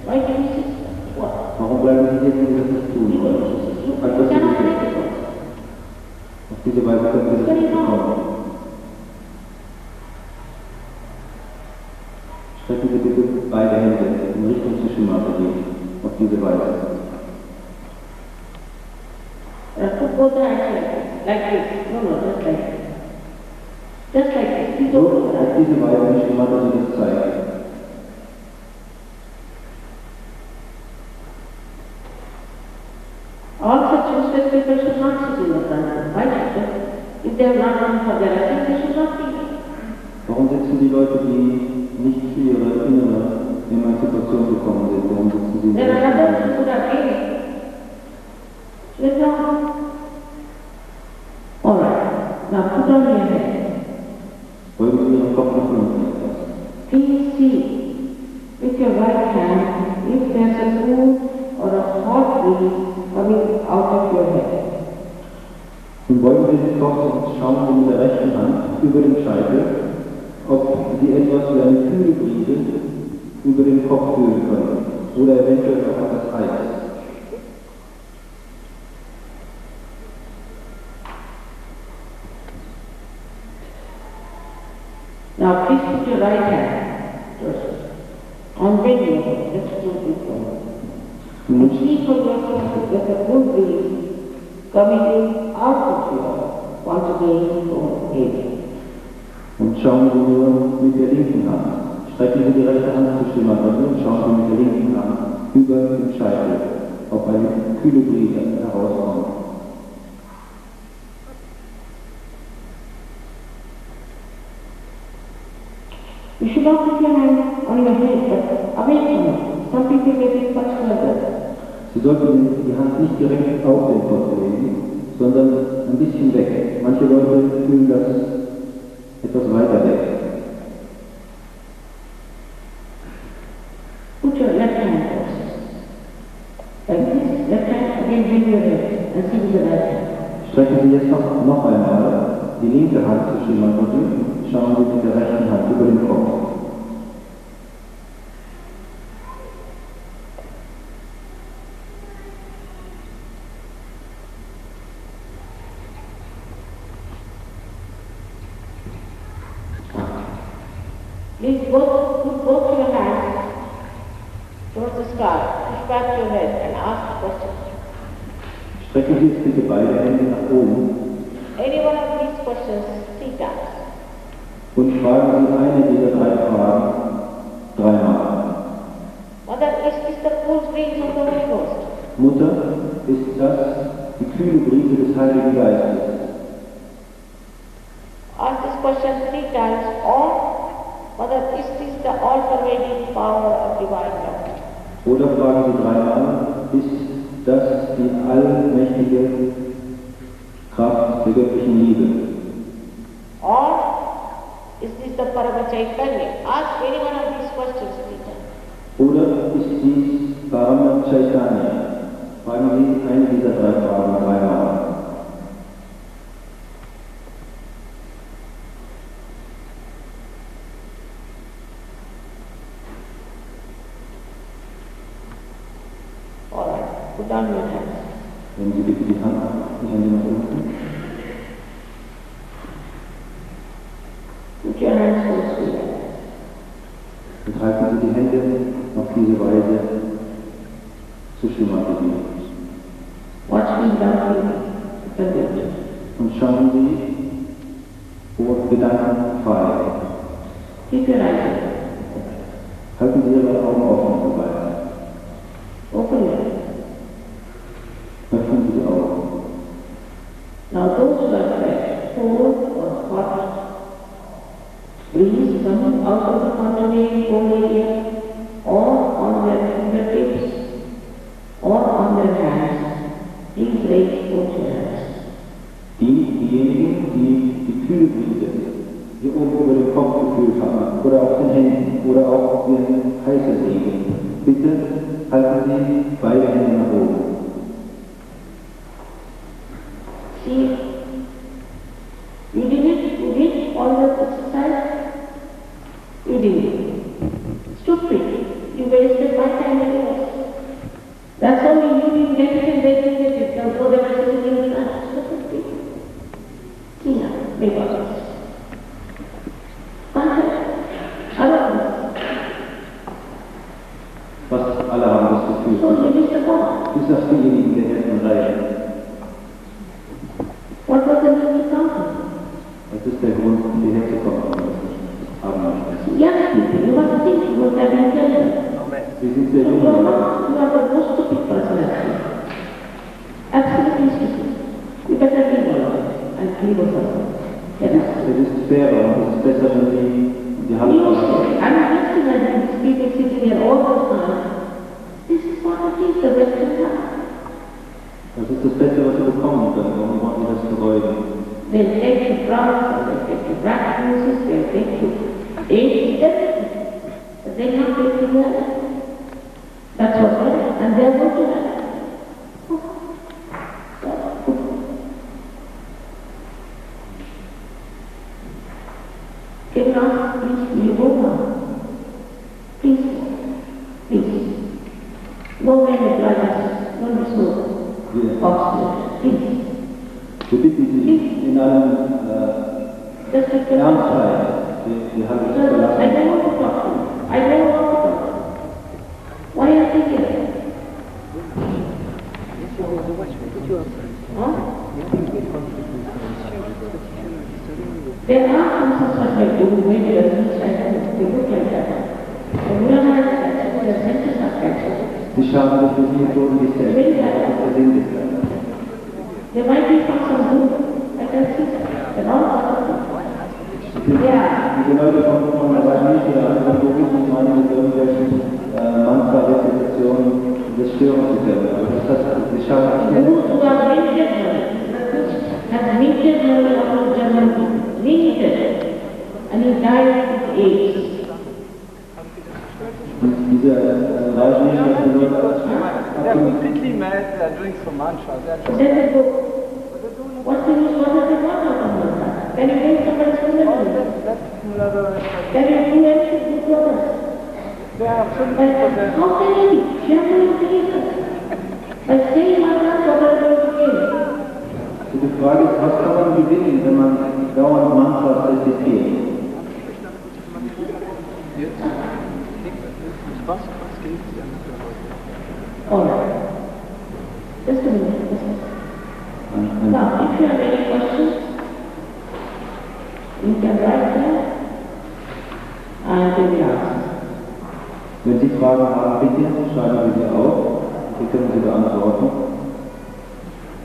beide Hände. Warum bleiben Sie hier, wenn Sie das nicht tun wollen? Das ist auf diese Weise können Sie das nicht bekommen. Strecken Sie bitte beide Hände in Richtung Zwischenmatte auf diese Weise. Put both hands like this. No, just like this. Just like this. So, auf diese Weise die Schematte Sie das zeigen. All such useless people should not sit in the front row. Why not for their essence, they should not feel. Warum sitzen die Leute, die nicht für ihre innere Emanzipation gekommen sind? Warum sitzen sie There are others who could have made it. Sit down. Alright, now put on your head. Beugen Sie Ihren Kopf nach unten. Please see with your right hand if there's a cool or a hot breeze coming out of your head. Nun beugen Sie den Kopf und schauen Sie mit der rechten Hand über den Scheitel, ob Sie etwas wie eine kühle Brise über den Kopf fühlen können oder eventuell auch etwas Heißes. Now please put your right hand on radio, let's do this one. And see for yourself that there's a good breeze coming in out of you once again from head. Und schauen Sie nur mit der linken Hand. Strecken Sie die rechte Hand zu Schimmerwelle und schauen Sie mit der linken Hand über den Scheitel, ob eine kühle Brise herauskommt. You should not put your hand on your head, but away from it. Some people get it much further. Sie sollten die Hand nicht direkt auf den Kopf legen, sondern ein bisschen weg. Manche Leute fühlen das etwas weiter weg. Put your left hand first. Like this, left hand again bring your head and see with the right hand. Strecken Sie jetzt noch einmal die linke Hand zu Schimmerwelle und schauen Sie mit der rechten Hand über den Kopf. Please put both your hands towards the sky, push back your head and ask the question. Strecken Sie jetzt bitte beide Hände nach oben Any one of these questions 3 times. und fragen Sie eine dieser 3 Fragen 3-mal. Mother, is this the cool breeze of the Holy Ghost? Mutter, ist das die kühle Brise des Heiligen Geistes? Ask this question 3 times, or Mother, is this the all-pervading power of divine love? Oder fragen Sie 3-mal, ist das die allmächtige Kraft der göttlichen Liebe? Or is this the Paramachaitanya? Ask any one of these questions, Peter. Oder ist dies Parama Chaitanya? Fragen Sie eine dieser 3 Fragen 3-mal. Alright, put down your hands. Nehmen Sie bitte die Hände nach unten. Put your hands close to you. Und halten Sie die Hände auf diese Weise zu Schimmerwelle. Watch me down the bridge. Und schauen Sie vor Gedanken frei. Keep your eyes open. Halten Sie Ihre Augen offen dabei. Open your eyes. Öffnen Sie die Augen. Now those who are fresh, cold or hot, breeze coming out of the contaminated cold area or on their fingertips or on their hands, please raise both your hands. Diejenigen, die die kühle Brise hier oben über den Kopf gefühlt haben, oder auf den Händen, oder auch wie ein heißes liegen, bitte halten Sie beide Hände nach oben. See, you did all that exercise? You did. Stupid. You wasted my time and yours. That's only you didn't get it and they didn't get it. Now go there and sitting in the sun. Stupid people. See now, make all this. Fast alle haben das Gefühl. So you missed the ball. Bis auf diejenigen in der ersten Reihe. What was the need to come to? Das ist der Grund, hierher zu kommen. Haben möchten. Young people, you must think you must have been intelligent. Sie sind sehr You jung. are not, you are the most stupid person actually. Absolutely stupid. You better leave all of it and leave us alone. Es ist fairer und es ist besser, wenn die Hand I'm listening to people sitting here all the time. This is what it is, the Western time. Das ist das Beste, was wir bekommen können. Warum wollen wir das vergeuden? They'll take to drugs, they'll take to rap music, they'll take to AIDS, everything. But they can't take to that. That's what's right. And they're going to that. Give us, please, you go now. Please, please. No men with brothers, no smoke. Oxford, please. Wir bitten Sie in einem Ernstheit, wir haben es I verlassen. don't want to talk to you. I don't want to talk to you. Why are you here? Huh? There are some such like you, maybe a beach, I don't know, they look like that. And we are not that, the senses are catching. Sie schauen sich das hier vor sich selbst. Das sind es. There might be some good, I can see that, and all of them. Die Leute von der Rajneesh oder anderen Yogis meinen mit irgendwelchen Mantra-Rezitationen das stören zu können. Aber das schauen nicht. Those who are limited knowledge, have limited knowledge of German people, limited, and he died with AIDS. Diese Rajneesh oder die Leute They're completely mad, they're doing some mantras. Then they go, what do you want to want out of mantra? Can you bring somebody's community? Can you do anything with others? They are absolutely But how can you be genuine believers? By saying mantras, what are you doing? Die Frage ist, was kann man gewinnen, wenn man dauernd Mantras rezitiert? All right. Just a minute. Now, if you have any questions, you can write them and they will answer. Wenn Sie Fragen haben, bitte schreiben Sie sie auf. Wir können sie beantworten.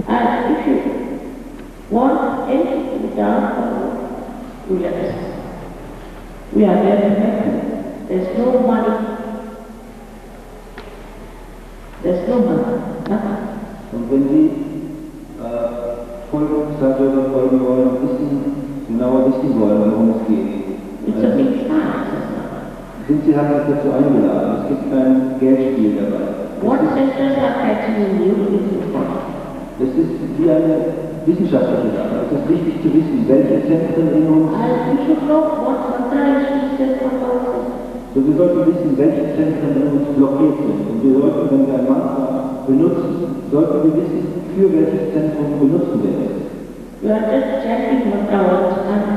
And if you want anything to be done for you, you let us know. We are there to help you. There's no money. There's no money. Nothing. Und wenn Sie SahajaYoga folgen wollen, genauer wissen wollen, worum es geht, It's a big science. sind Sie halt dazu eingeladen. Es gibt kein Geldspiel dabei. What centers are catching in you is important. Es ist wie eine wissenschaftliche Sache. Es ist wichtig zu wissen, welche Zentren in uns. And you should know what mantra is said for ourselves. So, wir sollten wissen, welche Zentren in uns blockiert sind. Und wir sollten, wenn wir ein Mantra benutzen, sollten wir wissen, für welches Zentrum benutzen wir es. You are just chanting mantra all the time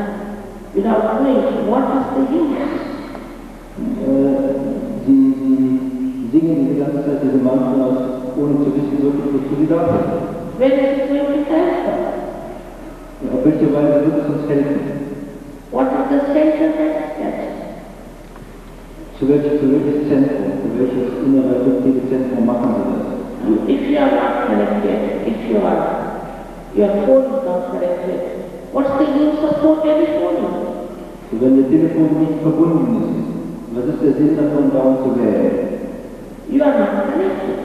without knowing what is the use. Sie singen die ganze Zeit diese Mantras, ohne zu wissen, wirklich, wozu sie da sind. Where is it going to help us? Auf welche Weise wird es uns helfen? What is the center that is catching? Für welches Zentrum, für welches innere, subtile Zentrum machen Sie das? If you are not connected, if your phone is not connected, what's the use of phone telephone? So, wenn Ihr Telefon nicht verbunden ist, was ist der Sinn davon, dauernd zu wählen? You are not connected.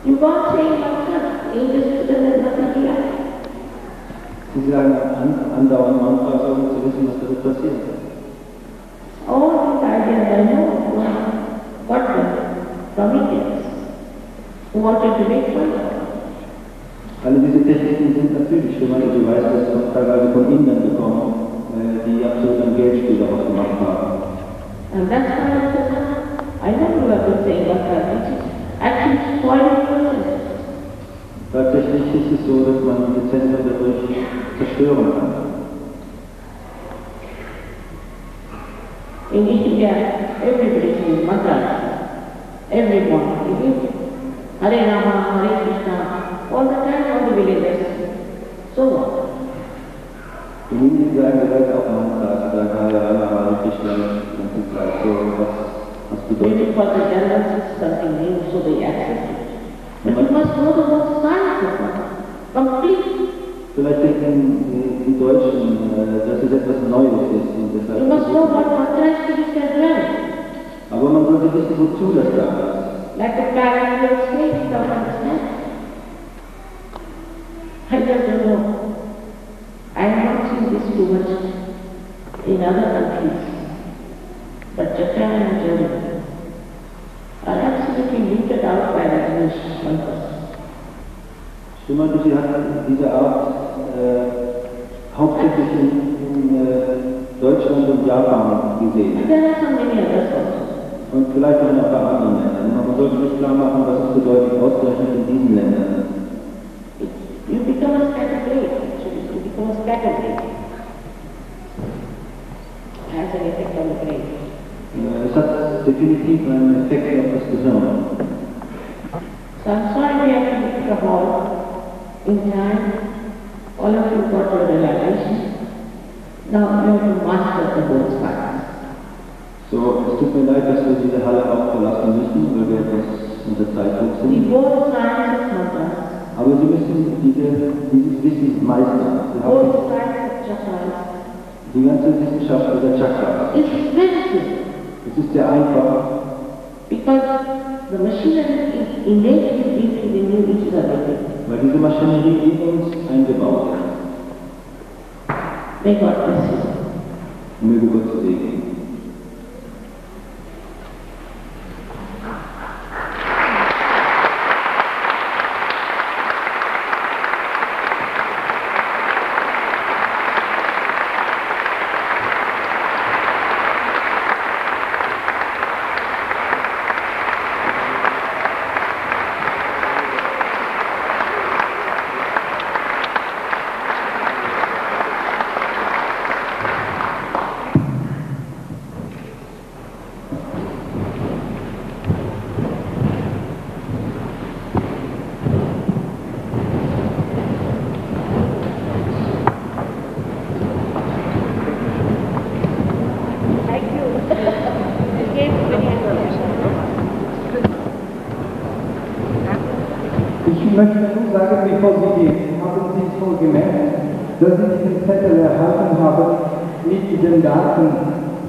You can't say mantra, English student has nothing here. Sie sagen andauernd Mantras, ohne zu wissen, was damit passiert. All these ideas I know got them from Indians who wanted to make money. Alle diese Techniken sind natürlich für meine Beweise, das teilweise von Indern bekommen, die absolut ein Geldspiel daraus gemacht haben. And that's why I know you have been saying mantra, which is actually spoiling yourself. Tatsächlich ist es so, dass man die Zentren dadurch zerstören kann. In India, everybody says mantras. Everyone. Hare Rama, Hare Krishna, all the time, all the villages. So what? In Indien sagen die Leute auch Mantras, sagen Hare Rama, Hare Krishna, und die Zeit so, was bedeutet. Maybe for the generals it's something new, so they accept it. But you must know the whole science of it. Complete. Vielleicht denken die Deutschen, dass es etwas Neues ist und You deshalb. must know what contrast it is as well. Aber man sollte wissen, wozu das da ist. Like the parent will say, you don't understand. I just don't know. I have not seen this too much in other countries. But Japan and Germany are absolutely looted out by the English monkeys. Stimmt, sie hat diese Art hauptsächlich in Deutschland und Japan gesehen. And there are so many others also. Und vielleicht auch in ein paar anderen Ländern. Aber man sollte sich klar machen, was es bedeutet, ausgerechnet in diesen Ländern. You become a scatterbrain, actually. You become a scatterbrain. Has an effect on the brain. Es hat definitiv einen Effekt auf das Gehirn. So I'm sorry we have to leave the hall in time. All of you got your realization. Now you have to master the whole science. So, es tut mir leid, dass wir diese Halle auch verlassen müssen, weil wir etwas unter Zeitdruck The sind. whole science of mantras, Aber Sie müssen dieses Wissen meistern. Sie whole haben science of chakras, die ganze Wissenschaft der Chakras. is very simple Es ist sehr einfach, because the machinery is innately built within you, which is available. weil diese Maschinerie in uns eingebaut ist. May God bless you. Möge Gott segnen. Ich möchte nur sagen, bevor Sie gehen, haben Sie schon gemerkt, dass Sie diesen Zettel erhalten haben mit den Daten,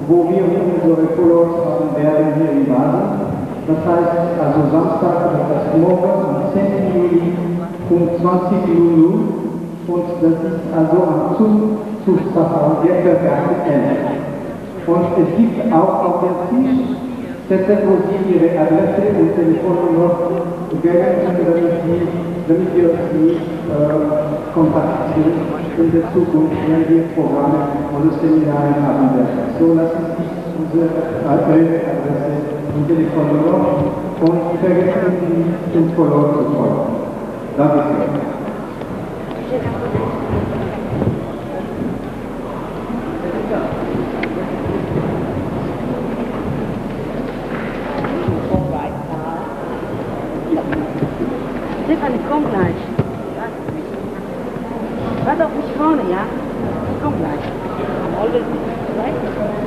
wo wir unsere Follows haben werden hier in Basel. Das heißt, also Samstag, das ist morgen am 10. Juli um 20 Uhr und das ist also am Zuzugsverfahren der Vergangenheit. Und es gibt auch auf dem Tisch Zettel, wo Sie Ihre Adresse und Telefonnummer geben können, damit wir Sie kontaktieren in der Zukunft, wenn wir Programme oder Seminare haben werden. So lassen Sie unsere Adresse und Telefonnummer und vergessen Sie nicht, den Follow zu folgen. Danke sehr. Stefan, ich komm gleich. Warte auf mich vorne, ja? Ich komm gleich. I'm always right.